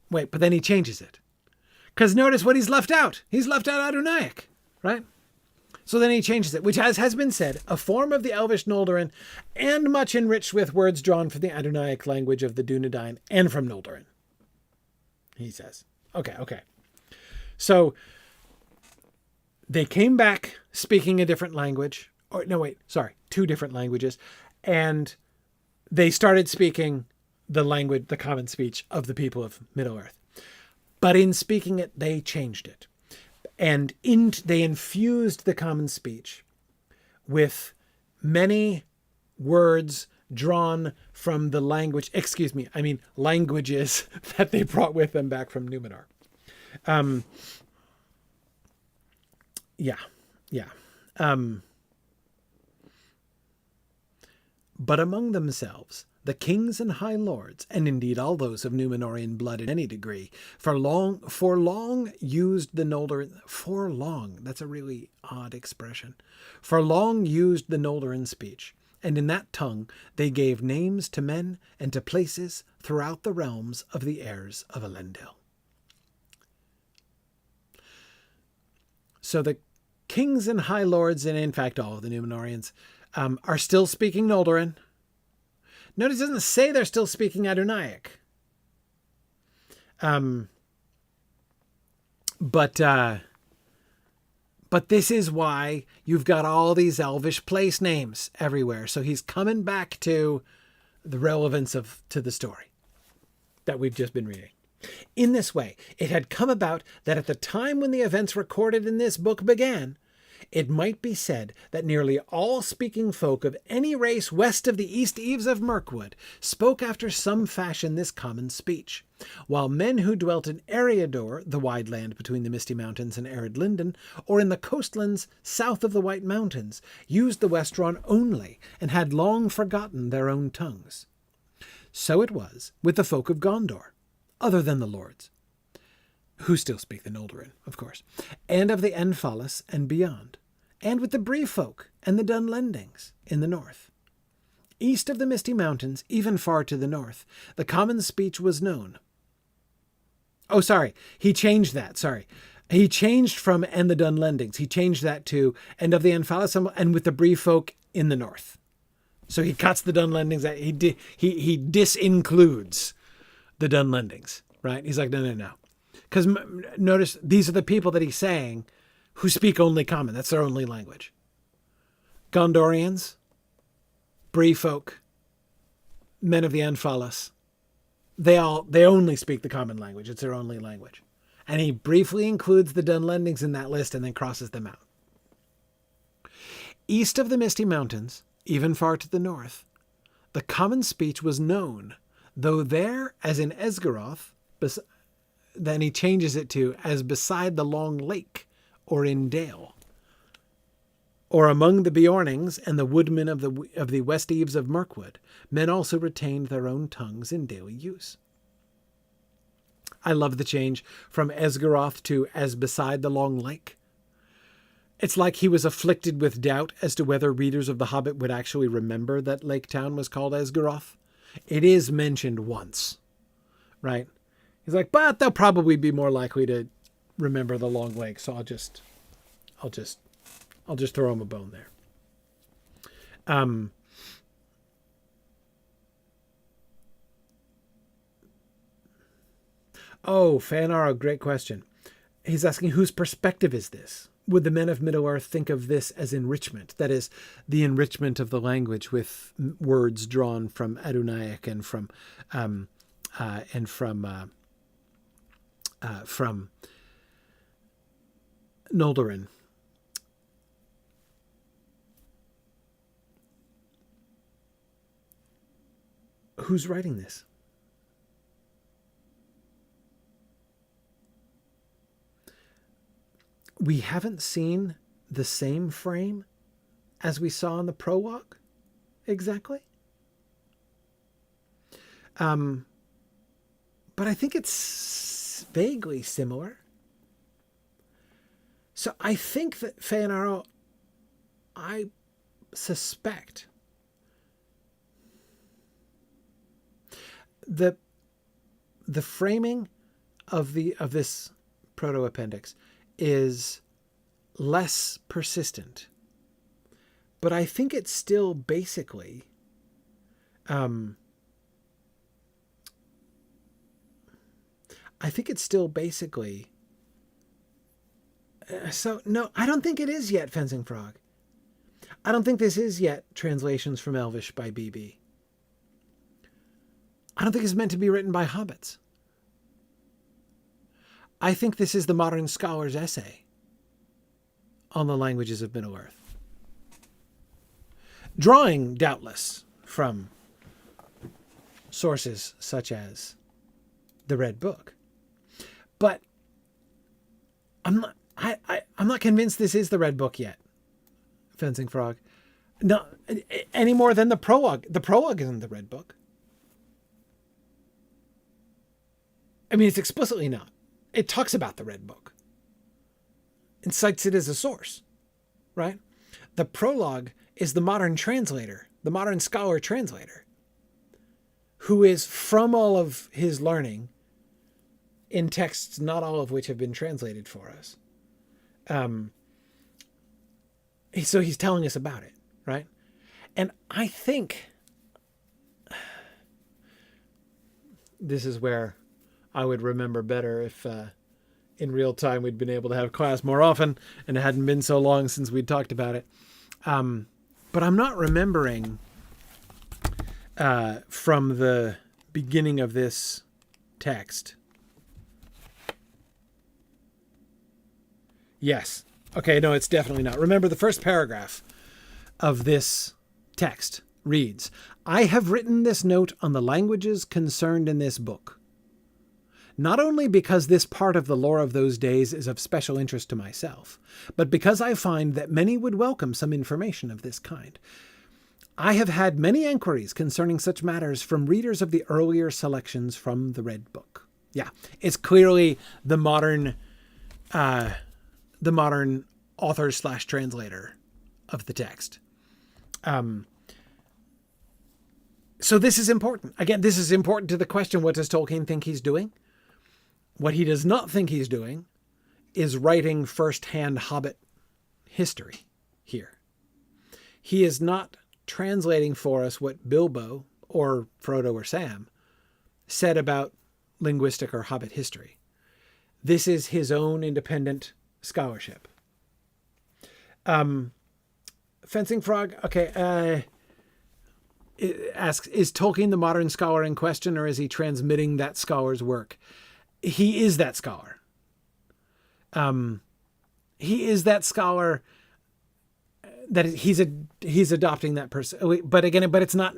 Wait, but then he changes it. Because notice what he's left out. He's left out Adunaic, right? So then he changes it, which has been said, a form of the Elvish Noldorin, and much enriched with words drawn from the Adunaic language of the Dunedain and from Noldorin, he says. Okay. So they came back speaking a different language. Two different languages. And they started speaking the language, the common speech of the people of Middle-earth. But in speaking it, they changed it. And they infused the common speech with many words drawn from the languages that they brought with them back from Numenor. But among themselves, the kings and high lords, and indeed all those of Numenorean blood in any degree, for long used the Noldorin. For long, that's a really odd expression. For long used the Noldorin speech, and in that tongue they gave names to men and to places throughout the realms of the heirs of Elendil. So the kings and high lords, and in fact all of the Numenoreans, are still speaking Noldorin. Notice it doesn't say they're still speaking Adunaic. But this is why you've got all these Elvish place names everywhere. So he's coming back to the relevance to the story that we've just been reading. In this way, it had come about that at the time when the events recorded in this book began, it might be said that nearly all speaking folk of any race west of the east eaves of Mirkwood spoke after some fashion this common speech, while men who dwelt in Eriador, the wide land between the Misty Mountains and arid Linden, or in the coastlands south of the White Mountains, used the Westron only, and had long forgotten their own tongues. So it was with the folk of Gondor, other than the lords, who still speak the Noldorin, of course, and of the Enfalis and beyond, and with the Bree folk and the Dunlendings in the north. East of the Misty Mountains, even far to the north, the common speech was known. Oh, sorry, he changed that, sorry. He changed from and the Dunlendings, he changed that to and of the Enfalis and with the Bree folk in the north. So he cuts the Dunlendings, he disincludes the Dunlendings, right? He's like, no. Because notice, these are the people that he's saying who speak only common. That's their only language. Gondorians, Bree folk, men of the Enfalis, they only speak the common language. It's their only language. And he briefly includes the Dunlendings in that list and then crosses them out. East of the Misty Mountains, even far to the north, the common speech was known, though there, as in Esgaroth, then he changes it to as beside the long lake, or in dale. Or among the Beornings and the woodmen of the west eaves of Mirkwood, men also retained their own tongues in daily use. I love the change from Esgaroth to as beside the long lake. It's like he was afflicted with doubt as to whether readers of The Hobbit would actually remember that Lake Town was called Esgaroth. It is mentioned once, right? He's like, but they'll probably be more likely to remember the long lake, so I'll just throw him a bone there. Fanaro, great question. He's asking, whose perspective is this? Would the men of Middle-earth think of this as enrichment? That is, the enrichment of the language with words drawn from Adunaic and from Noldorin. Who's writing this? We haven't seen the same frame as we saw in the prologue, exactly. But I think it's vaguely similar. So I think that Feanaro, I suspect the framing of this proto-appendix is less persistent, but I think it's still basically I don't think it is yet Fencing Frog. I don't think this is yet translations from Elvish by BB. I don't think it's meant to be written by hobbits. I think this is the modern scholar's essay on the languages of Middle-earth. Drawing, doubtless, from sources such as the Red Book. But I'm not convinced this is the Red Book yet, Fencing Frog. No, any more than the prologue. The prologue isn't the Red Book. I mean, it's explicitly not. It talks about the Red Book and cites it as a source, right? The prologue is the modern translator, the modern scholar translator, who is from all of his learning in texts, not all of which have been translated for us. So he's telling us about it, right? And I think this is where I would remember better if in real time we'd been able to have class more often and it hadn't been so long since we'd talked about it. But I'm not remembering from the beginning of this text. Yes. Okay, no, it's definitely not. Remember, the first paragraph of this text reads, I have written this note on the languages concerned in this book. Not only because this part of the lore of those days is of special interest to myself, but because I find that many would welcome some information of this kind. I have had many enquiries concerning such matters from readers of the earlier selections from the Red Book. Yeah, it's clearly the modern author / translator of the text. So this is important. Again, this is important to the question, what does Tolkien think he's doing? What he does not think he's doing is writing first-hand Hobbit history here. He is not translating for us what Bilbo or Frodo or Sam said about linguistic or Hobbit history. This is his own independent scholarship. Fencing Frog, okay, asks, is Tolkien the modern scholar in question, or is he transmitting that scholar's work? He is that scholar. He is that scholar. That he's adopting that person, but again, but it's not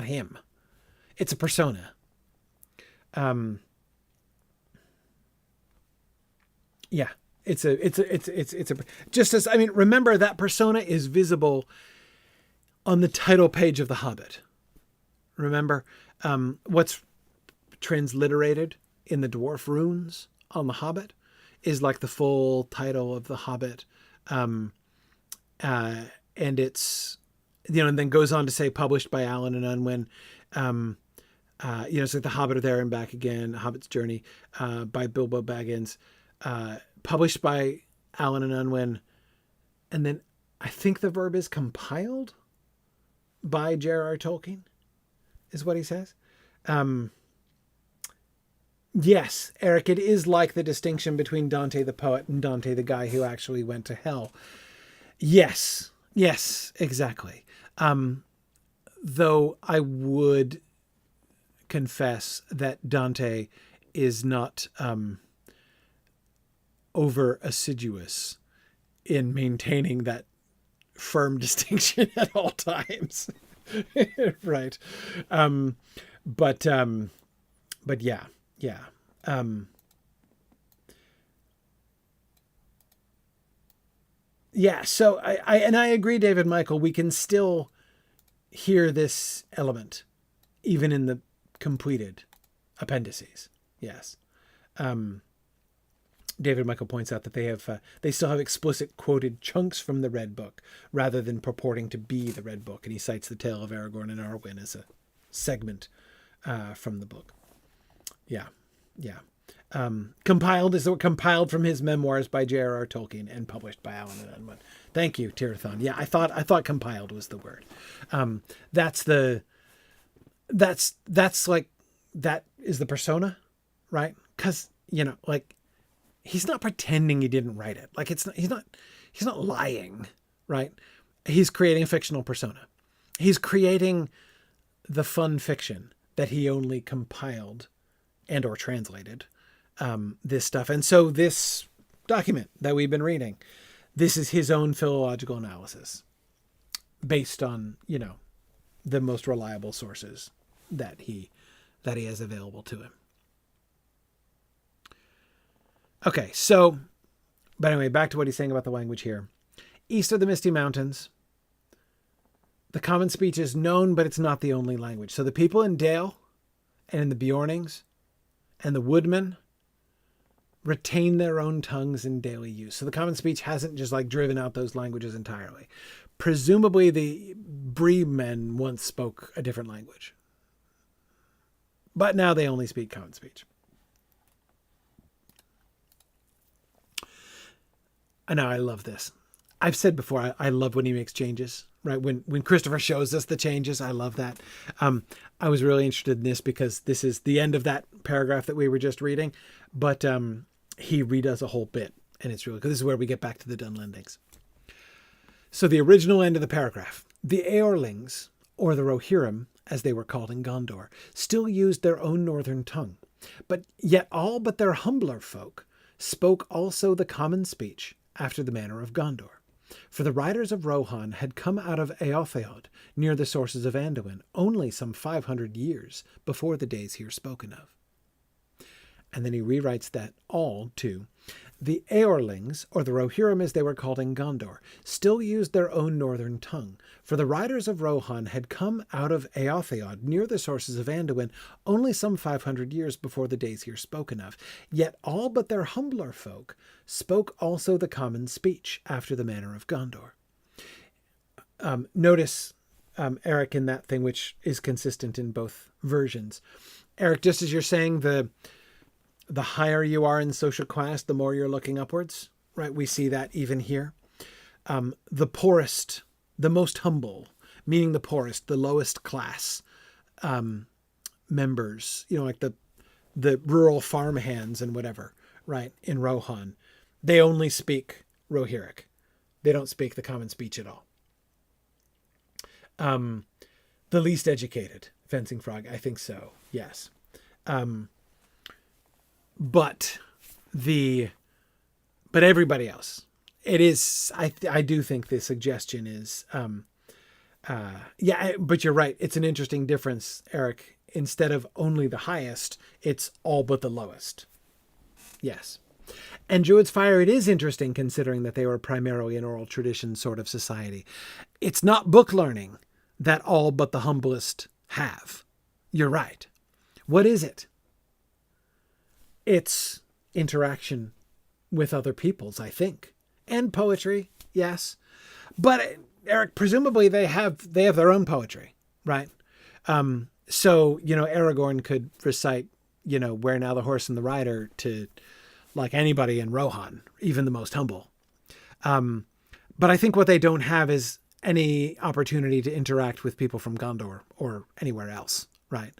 him. It's a persona. Yeah, it's a just as, I mean, remember that persona is visible on the title page of The Hobbit. Remember, what's transliterated in the dwarf runes on The Hobbit is like the full title of The Hobbit. And it's, and then goes on to say published by Allen and Unwin. It's like The Hobbit There and Back Again, Hobbit's Journey, by Bilbo Baggins, published by Allen and Unwin. And then I think the verb is compiled by J.R.R. Tolkien, is what he says. Yes, Eric, it is like the distinction between Dante the poet and Dante the guy who actually went to hell. Yes, exactly. Though I would confess that Dante is not over assiduous in maintaining that firm distinction at all times. Right. But yeah. So I agree, David Michael, we can still hear this element even in the completed appendices. Yes. David Michael points out that they still have explicit quoted chunks from the Red Book rather than purporting to be the Red Book. And he cites the tale of Aragorn and Arwen as a segment from the book. Yeah. Compiled is compiled from his memoirs by J.R.R. Tolkien and published by Allen and Unwin. Thank you, Tirathon. Yeah, I thought compiled was the word. That's like, that is the persona, right? Because, he's not pretending he didn't write it. Like, he's not lying, right? He's creating a fictional persona. He's creating the fun fiction that he only compiled and or translated this stuff. And so this document that we've been reading, this is his own philological analysis based on, the most reliable sources that he has available to him. Okay, so, but anyway, back to what he's saying about the language here. East of the Misty Mountains, the common speech is known, but it's not the only language. So the people in Dale and in the Bjornings and the woodmen retain their own tongues in daily use. So the common speech hasn't just driven out those languages entirely. Presumably the Bree men once spoke a different language, but now they only speak common speech. I know, I love this. I've said before, I love when he makes changes, right? When Christopher shows us the changes, I love that. I was really interested in this because this is the end of that paragraph that we were just reading, but he redoes a whole bit, and it's really, because this is where we get back to the Dunlendings. So the original end of the paragraph, the Eorlings, or the Rohirrim, as they were called in Gondor, still used their own northern tongue, but yet all but their humbler folk spoke also the common speech after the manner of Gondor. For the riders of Rohan had come out of Eotheod, near the sources of Anduin, only some 500 years before the days here spoken of. And then he rewrites that all to, The Eorlings, or the Rohirrim as they were called in Gondor, still used their own northern tongue, for the riders of Rohan had come out of Eotheod near the sources of Anduin only some 500 years before the days here spoken of. Yet all but their humbler folk spoke also the common speech after the manner of Gondor. Notice, Eric, in that thing which is consistent in both versions. Eric, just as you're saying the higher you are in social class, the more you're looking upwards, right? We see that even here. The poorest, the most humble, meaning the poorest, the lowest class members, like the rural farm hands and whatever, right? In Rohan, they only speak Rohirric. They don't speak the common speech at all. The least educated, Fencing Frog, I think so. Yes. But everybody else, it is, I do think the suggestion is, but you're right. It's an interesting difference, Eric. Instead of only the highest, it's all but the lowest. Yes. And Druid's Fire, it is interesting considering that they were primarily an oral tradition sort of society. It's not book learning that all but the humblest have. You're right. What is it? It's interaction with other peoples, I think. And poetry, yes. But Eric, presumably they have their own poetry, right? So, Aragorn could recite, Where Now the Horse and the Rider to like anybody in Rohan, even the most humble. But I think what they don't have is any opportunity to interact with people from Gondor or anywhere else, right?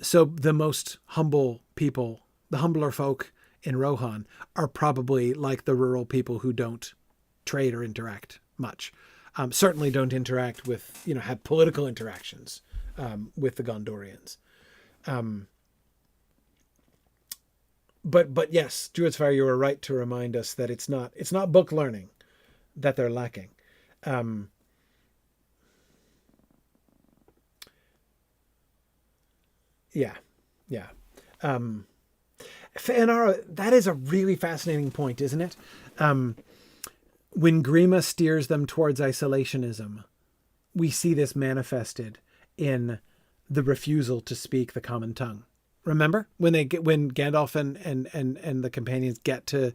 So the most humble people, the humbler folk in Rohan, are probably like the rural people who don't trade or interact much. Certainly don't interact with, have political interactions with the Gondorians. But yes, Druid's Fire, you were right to remind us that it's not book learning that they're lacking. Yeah. Fëanor, that is a really fascinating point, isn't it? When Grima steers them towards isolationism, we see this manifested in the refusal to speak the common tongue. Remember when Gandalf and the companions get to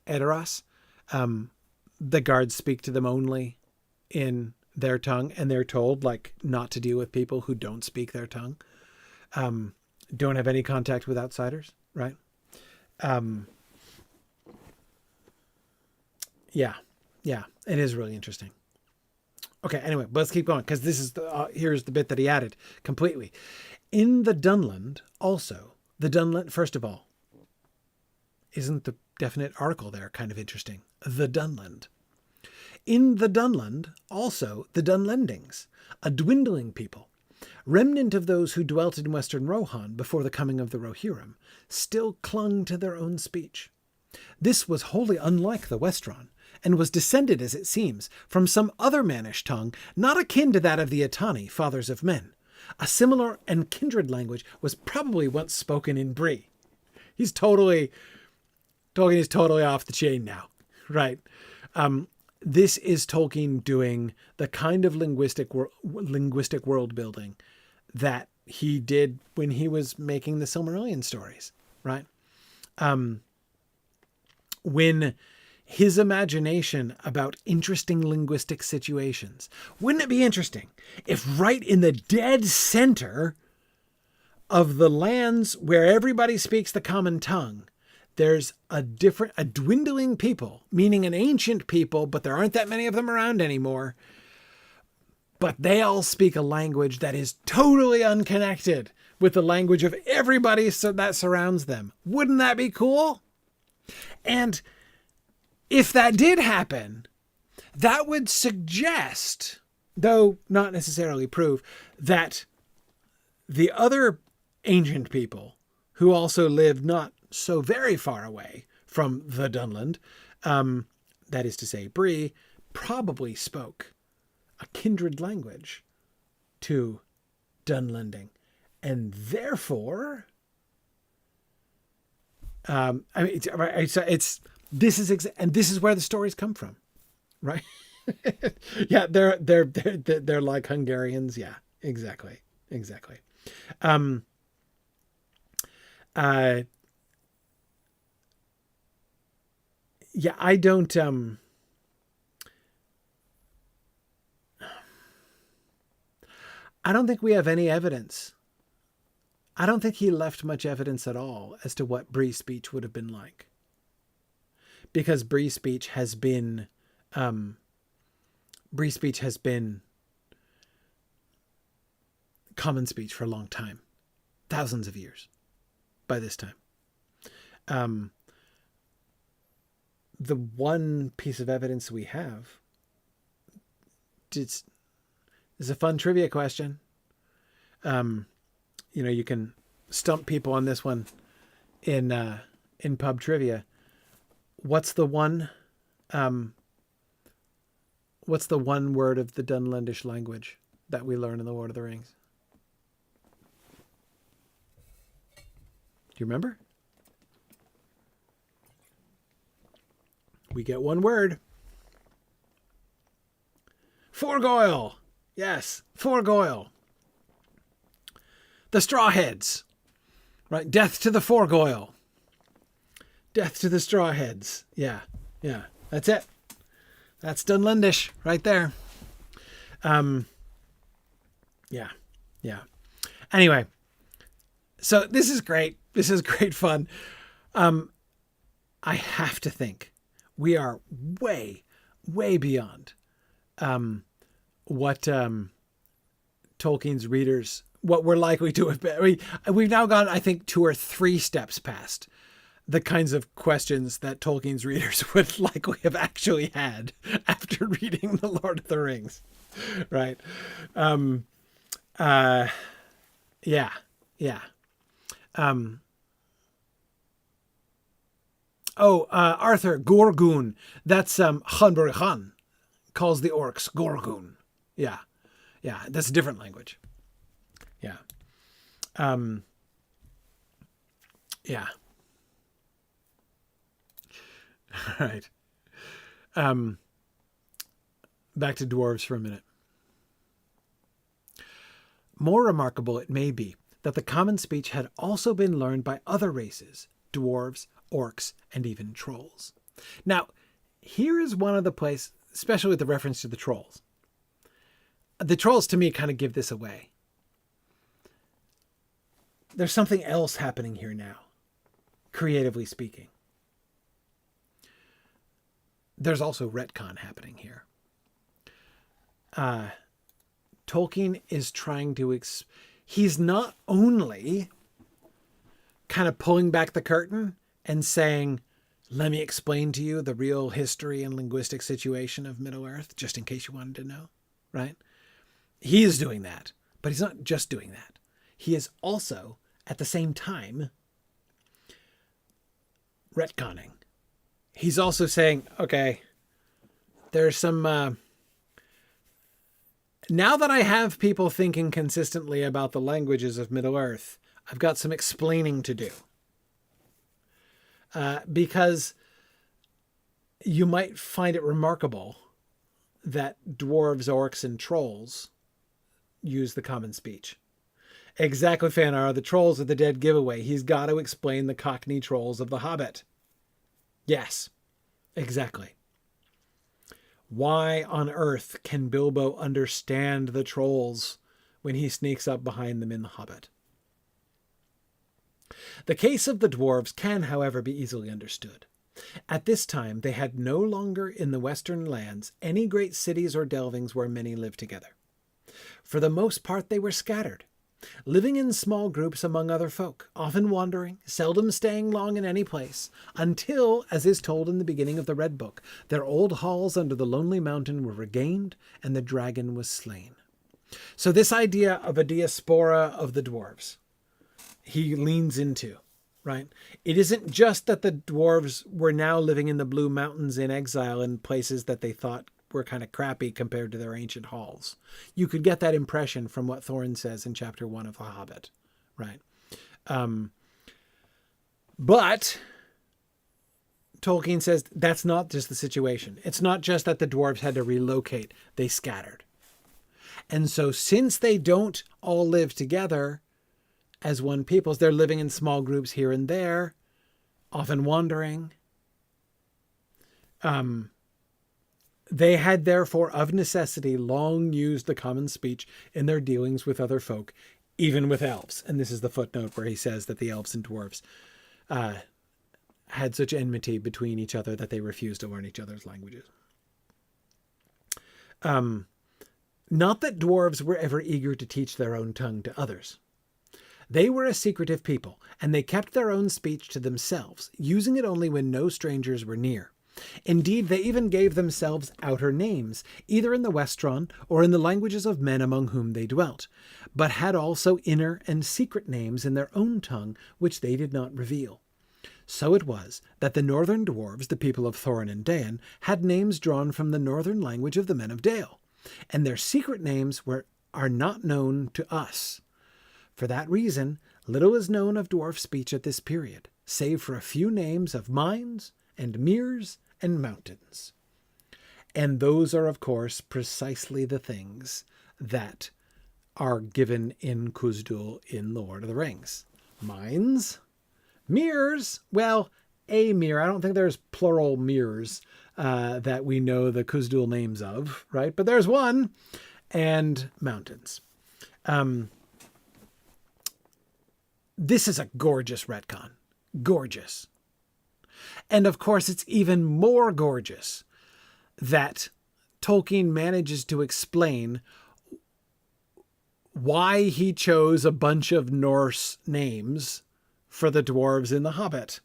Edoras, the guards speak to them only in their tongue, and they're told not to deal with people who don't speak their tongue, don't have any contact with outsiders, right? Yeah, it is really interesting. Okay, anyway, let's keep going because this is here's the bit that he added completely. In the Dunland, also, first of all, isn't the definite article there kind of interesting? The Dunland. In the Dunland, also, the Dunlendings, a dwindling people, remnant of those who dwelt in Western Rohan before the coming of the Rohirrim, still clung to their own speech. This was wholly unlike the Westron, and was descended, as it seems, from some other mannish tongue, not akin to that of the Etani, fathers of men. A similar and kindred language was probably once spoken in Bree. Tolkien is totally off the chain now, right? This is Tolkien doing the kind of linguistic world building that he did when he was making the Silmarillion stories, right? When his imagination about interesting linguistic situations. Wouldn't it be interesting if right in the dead center of the lands where everybody speaks the common tongue, there's a dwindling people, meaning an ancient people, but there aren't that many of them around anymore. But they all speak a language that is totally unconnected with the language of everybody that surrounds them. Wouldn't that be cool? And if that did happen, that would suggest, though not necessarily prove, that the other ancient people who also lived not so very far away from the Dunland, that is to say Bree, probably spoke a kindred language to Dunlending. And therefore, this is where the stories come from, right? Yeah, they're like Hungarians. Yeah, exactly. Yeah, I don't. I don't think we have any evidence. I don't think he left much evidence at all as to what Bree speech would have been like, because Bree speech has been common speech for a long time, thousands of years by this time. The one piece of evidence we have is a fun trivia question. You can stump people on this one in pub trivia. What's the one word of the Dunlendish language that we learn in the Lord of the Rings? Do you remember? We get one word. Forgoil. Yes, Forgoil. The Strawheads. Right? Death to the Forgoil. Death to the Strawheads. Yeah. That's it. That's Dunlendish right there. Yeah. Anyway, so this is great. This is great fun. I have to think we are way, way beyond what Tolkien's readers, what we're likely to have been. We've now gone, I think, 2 or 3 steps past the kinds of questions that Tolkien's readers would likely have actually had after reading The Lord of the Rings. Right. Yeah. Arthur, Gorgun. That's Hanburhan calls the orcs Gorgun. Yeah. That's a different language. Yeah. Yeah. All right. Back to dwarves for a minute. More remarkable it may be that the common speech had also been learned by other races, dwarves, orcs, and even trolls. Now, here is one of the places, especially with the reference to the trolls. The trolls, to me, kind of give this away. There's something else happening here now, creatively speaking. There's also retcon happening here. Tolkien is trying to... he's not only kind of pulling back the curtain and saying, let me explain to you the real history and linguistic situation of Middle-earth, just in case you wanted to know, right? He is doing that, but he's not just doing that. He is also, at the same time, retconning. He's also saying, okay, there's some... now that I have people thinking consistently about the languages of Middle-earth, I've got some explaining to do. Because you might find it remarkable that dwarves, orcs, and trolls use the common speech. Exactly, Fanar. The trolls are the dead giveaway. He's got to explain the Cockney trolls of The Hobbit. Yes, exactly. Why on earth can Bilbo understand the trolls when he sneaks up behind them in The Hobbit? The case of the dwarves can, however, be easily understood. At this time, they had no longer in the western lands any great cities or delvings where many lived together. For the most part, they were scattered, living in small groups among other folk, often wandering, seldom staying long in any place, until, as is told in the beginning of the Red Book, their old halls under the lonely mountain were regained and the dragon was slain. So this idea of a diaspora of the dwarves, he leans into, right? It isn't just that the dwarves were now living in the Blue Mountains in exile in places that they thought were kind of crappy compared to their ancient halls. You could get that impression from what Thorin says in chapter 1 of The Hobbit, right? But Tolkien says that's not just the situation. It's not just that the dwarves had to relocate. They scattered. And so since they don't all live together as one people, they're living in small groups here and there, often wandering. They had therefore of necessity long used the common speech in their dealings with other folk, even with elves. And this is the footnote where he says that the elves and dwarves had such enmity between each other that they refused to learn each other's languages. Not that dwarves were ever eager to teach their own tongue to others. They were a secretive people, and they kept their own speech to themselves, using it only when no strangers were near. Indeed, they even gave themselves outer names, either in the Westron or in the languages of men among whom they dwelt, but had also inner and secret names in their own tongue, which they did not reveal. So it was that the northern dwarves, the people of Thorin and Dain, had names drawn from the northern language of the men of Dale, and their secret names are not known to us. For that reason, little is known of dwarf speech at this period, save for a few names of mines and meres and mountains. And those are, of course, precisely the things that are given in Khuzd-dûl in The Lord of the Rings. Mines, meres, well, a mere. I don't think there's plural meres that we know the Khuzd-dûl names of, right? But there's one. And mountains. This is a gorgeous retcon. Gorgeous. And of course, it's even more gorgeous that Tolkien manages to explain why he chose a bunch of Norse names for the dwarves in The Hobbit,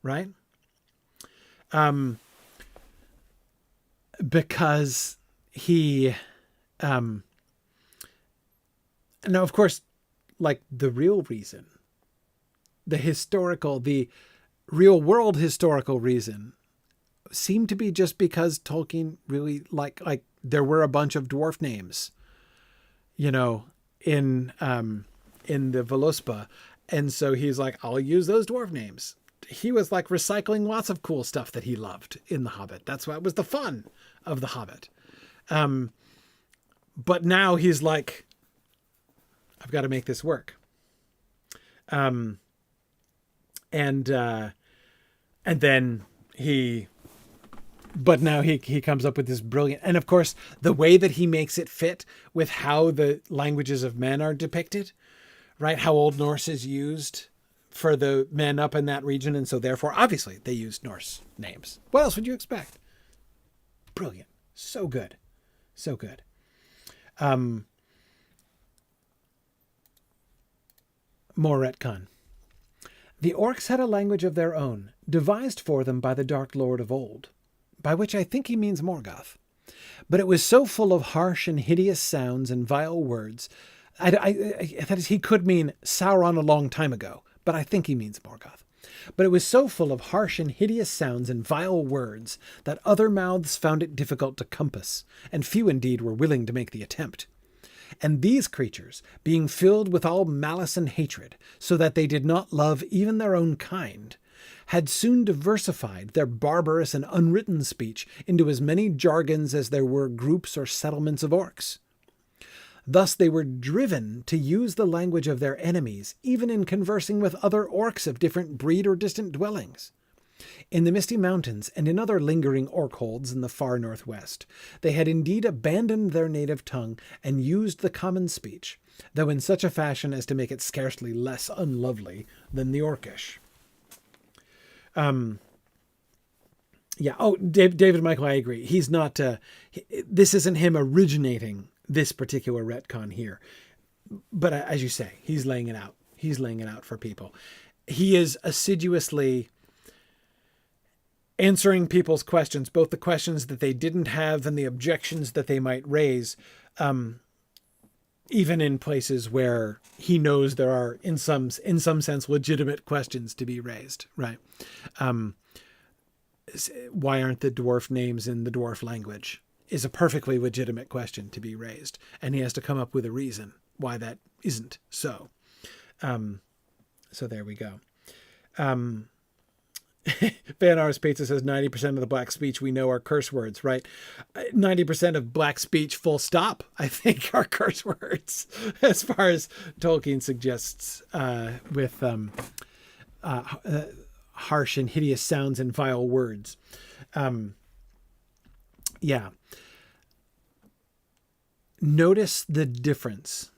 right? Because he, now of course, like the real reason, the real world historical reason seemed to be just because Tolkien really like there were a bunch of dwarf names, in the Voluspa. And so he's like, I'll use those dwarf names. He was like recycling lots of cool stuff that he loved in The Hobbit. That's what was the fun of The Hobbit. But now he's like, I've got to make this work. And then but now he comes up with this brilliant, and of course the way that he makes it fit with how the languages of men are depicted, right? How Old Norse is used for the men up in that region. And so therefore, obviously they used Norse names. What else would you expect? Brilliant. So good. So good. More retcon. The orcs had a language of their own, devised for them by the Dark Lord of old, by which I think he means Morgoth. But it was so full of harsh and hideous sounds and vile words. That is, he could mean Sauron a long time ago, but I think he means Morgoth. But it was so full of harsh and hideous sounds and vile words that other mouths found it difficult to compass, and few indeed were willing to make the attempt. And these creatures, being filled with all malice and hatred, so that they did not love even their own kind, had soon diversified their barbarous and unwritten speech into as many jargons as there were groups or settlements of orcs. Thus they were driven to use the language of their enemies, even in conversing with other orcs of different breed or distant dwellings. In the Misty Mountains and in other lingering orc holds in the far northwest, they had indeed abandoned their native tongue and used the common speech, though in such a fashion as to make it scarcely less unlovely than the Orcish. David Michael, I agree. He's not, this isn't him originating this particular retcon here. But as you say, he's laying it out. He's laying it out for people. He is assiduously answering people's questions, both the questions that they didn't have and the objections that they might raise, even in places where he knows there are, in some sense, legitimate questions to be raised, right? Why aren't the dwarf names in the dwarf language? Is a perfectly legitimate question to be raised, and he has to come up with a reason why that isn't so. So there we go. Van Ars Pizza says 90% of the black speech we know are curse words, right? 90% of black speech, full stop, I think, are curse words, as far as Tolkien suggests, with harsh and hideous sounds and vile words. Yeah. Notice the difference.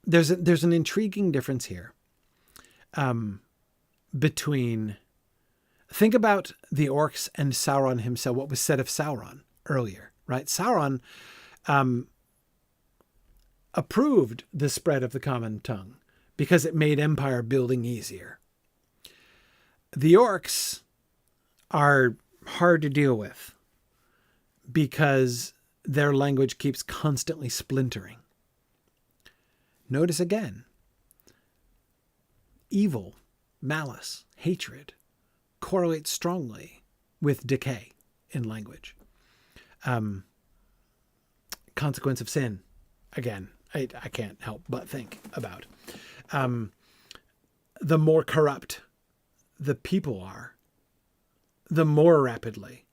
There's an intriguing difference here between... Think about the orcs and Sauron himself, what was said of Sauron earlier, right? Sauron approved the spread of the common tongue because it made empire building easier. The orcs are hard to deal with because their language keeps constantly splintering. Notice again, evil, malice, hatred correlates strongly with decay in language. Consequence of sin, again, I can't help but think about. The more corrupt the people are, the more rapidly,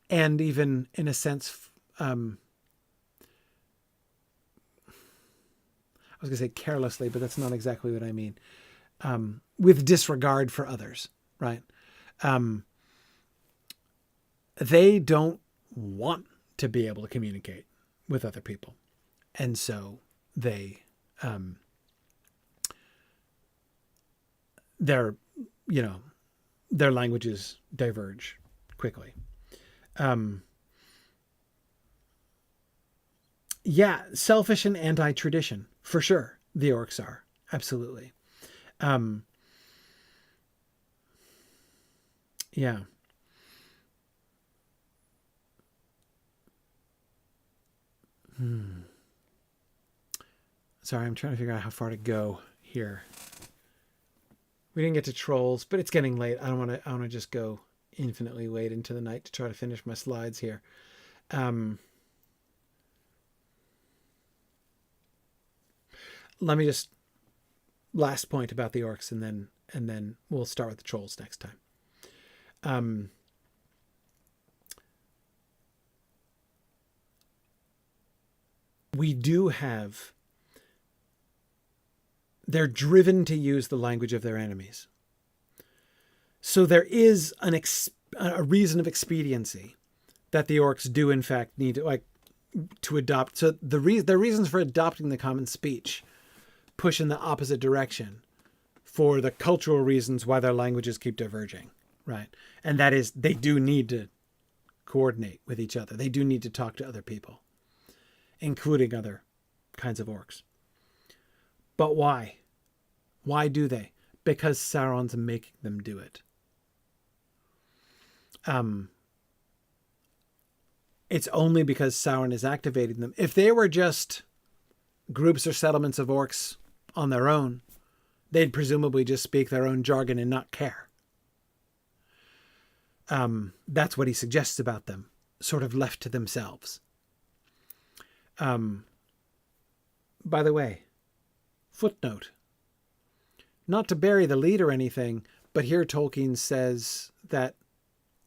and even in a sense, I was going to say carelessly, but that's not exactly what I mean. With disregard for others, right? They don't want to be able to communicate with other people. And so they, their languages diverge quickly. Yeah, selfish and anti-tradition, for sure. The orcs are, absolutely. Yeah. Sorry, I'm trying to figure out how far to go here. We didn't get to trolls, but it's getting late. I want to just go infinitely late into the night to try to finish my slides here. Let me just last point about the orcs, and then we'll start with the trolls next time. We do have, they're driven to use the language of their enemies. So there is a reason of expediency that the orcs do in fact need to adopt. So the reasons for adopting the common speech push in the opposite direction for the cultural reasons why their languages keep diverging, right? And that is, they do need to coordinate with each other. They do need to talk to other people, including other kinds of orcs. But why? Why do they? Because Sauron's making them do it. It's only because Sauron is activating them. If they were just groups or settlements of orcs on their own, they'd presumably just speak their own jargon and not care. That's what he suggests about them, sort of left to themselves. By the way, footnote, not to bury the lead or anything, but here Tolkien says that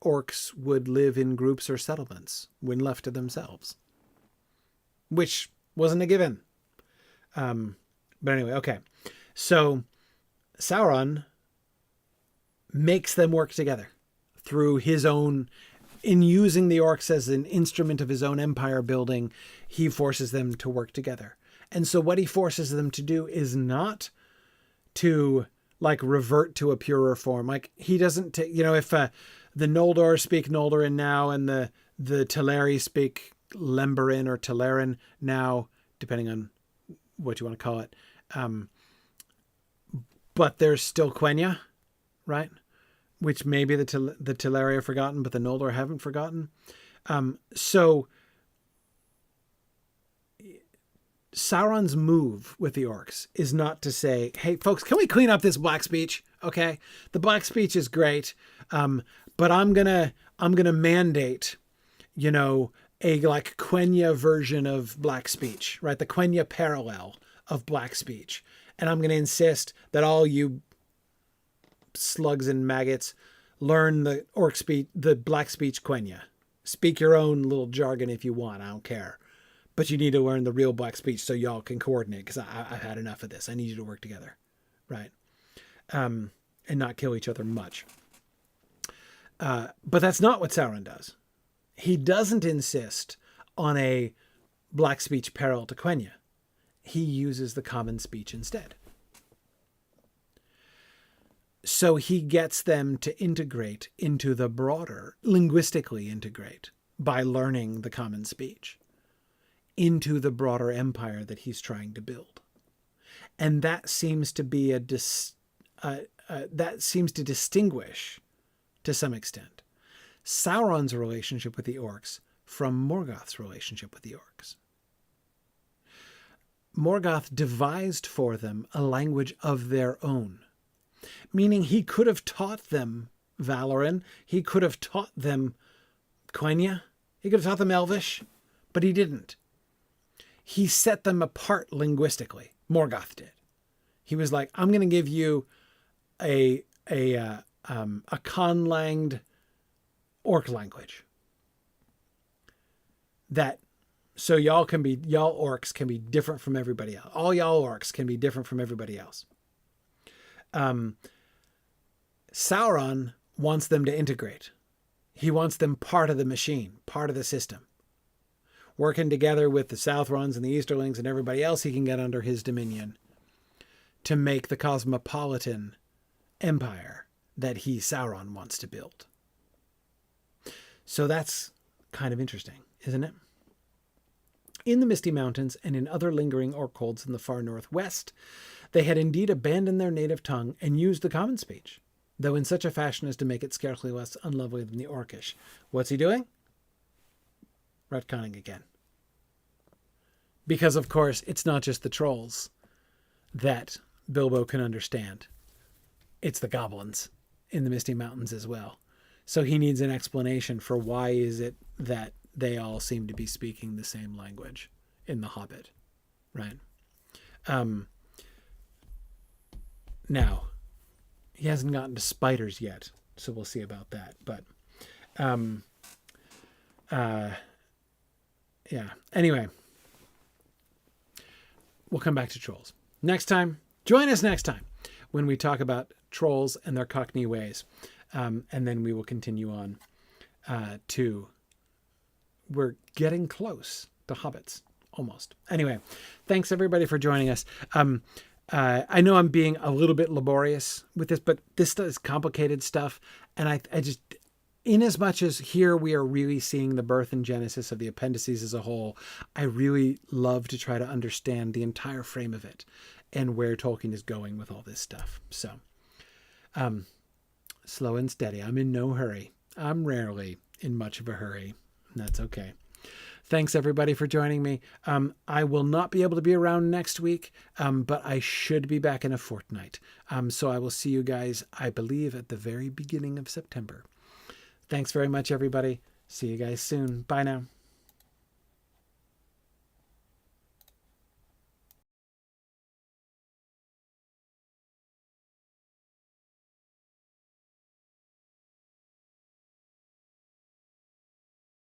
orcs would live in groups or settlements when left to themselves, which wasn't a given. But anyway, okay. So Sauron makes them work together through his own, in using the orcs as an instrument of his own empire building, he forces them to work together. And so what he forces them to do is not to revert to a purer form. He doesn't take, if the Noldor speak Noldorin now and the Teleri speak Lemberin or Telerin now, depending on what you want to call it. But there's still Quenya, right? Which maybe the Teleri have forgotten, but the Noldor haven't forgotten. So Sauron's move with the orcs is not to say, hey, folks, can we clean up this black speech? Okay. The black speech is great. But I'm going to mandate, a Quenya version of black speech, right? The Quenya parallel of black speech. And I'm going to insist that all you slugs and maggots, learn the orc speech, the black speech Quenya. Speak your own little jargon if you want. I don't care. But you need to learn the real black speech so y'all can coordinate, because I've had enough of this. I need you to work together. Right? And not kill each other much. But that's not what Sauron does. He doesn't insist on a black speech parallel to Quenya. He uses the common speech instead. So he gets them to integrate into the broader, linguistically integrate, by learning the common speech, into the broader empire that he's trying to build. And that seems to be that seems to distinguish, to some extent, Sauron's relationship with the orcs from Morgoth's relationship with the orcs. Morgoth devised for them a language of their own, meaning he could have taught them Valoran, he could have taught them Quenya, he could have taught them Elvish, but he didn't. He set them apart linguistically. Morgoth did. He was like, I'm going to give you a conlanged orc language. That, so y'all orcs can be different from everybody else. All y'all orcs can be different from everybody else. Sauron wants them to integrate. He wants them part of the machine, part of the system. Working together with the Southrons and the Easterlings and everybody else he can get under his dominion to make the cosmopolitan empire that Sauron wants to build. So that's kind of interesting, isn't it? In the Misty Mountains and in other lingering orc holds in the far northwest, they had indeed abandoned their native tongue and used the common speech, though in such a fashion as to make it scarcely less unlovely than the Orcish. What's he doing? Retconning again. Because, of course, it's not just the trolls that Bilbo can understand. It's the goblins in the Misty Mountains as well. So he needs an explanation for why is it that they all seem to be speaking the same language in The Hobbit, right? Now, he hasn't gotten to spiders yet, so we'll see about that. But, yeah. Anyway, we'll come back to trolls next time. Join us next time when we talk about trolls and their Cockney ways. And then we will continue on we're getting close to hobbits, almost. Anyway, thanks everybody for joining us. I know I'm being a little bit laborious with this, but this is complicated stuff. And I just, in as much as here we are really seeing the birth and genesis of the appendices as a whole, I really love to try to understand the entire frame of it and where Tolkien is going with all this stuff. So, slow and steady. I'm in no hurry. I'm rarely in much of a hurry. And that's okay. Thanks everybody for joining me. I will not be able to be around next week, but I should be back in a fortnight. So I will see you guys, I believe, at the very beginning of September. Thanks very much, everybody. See you guys soon. Bye now.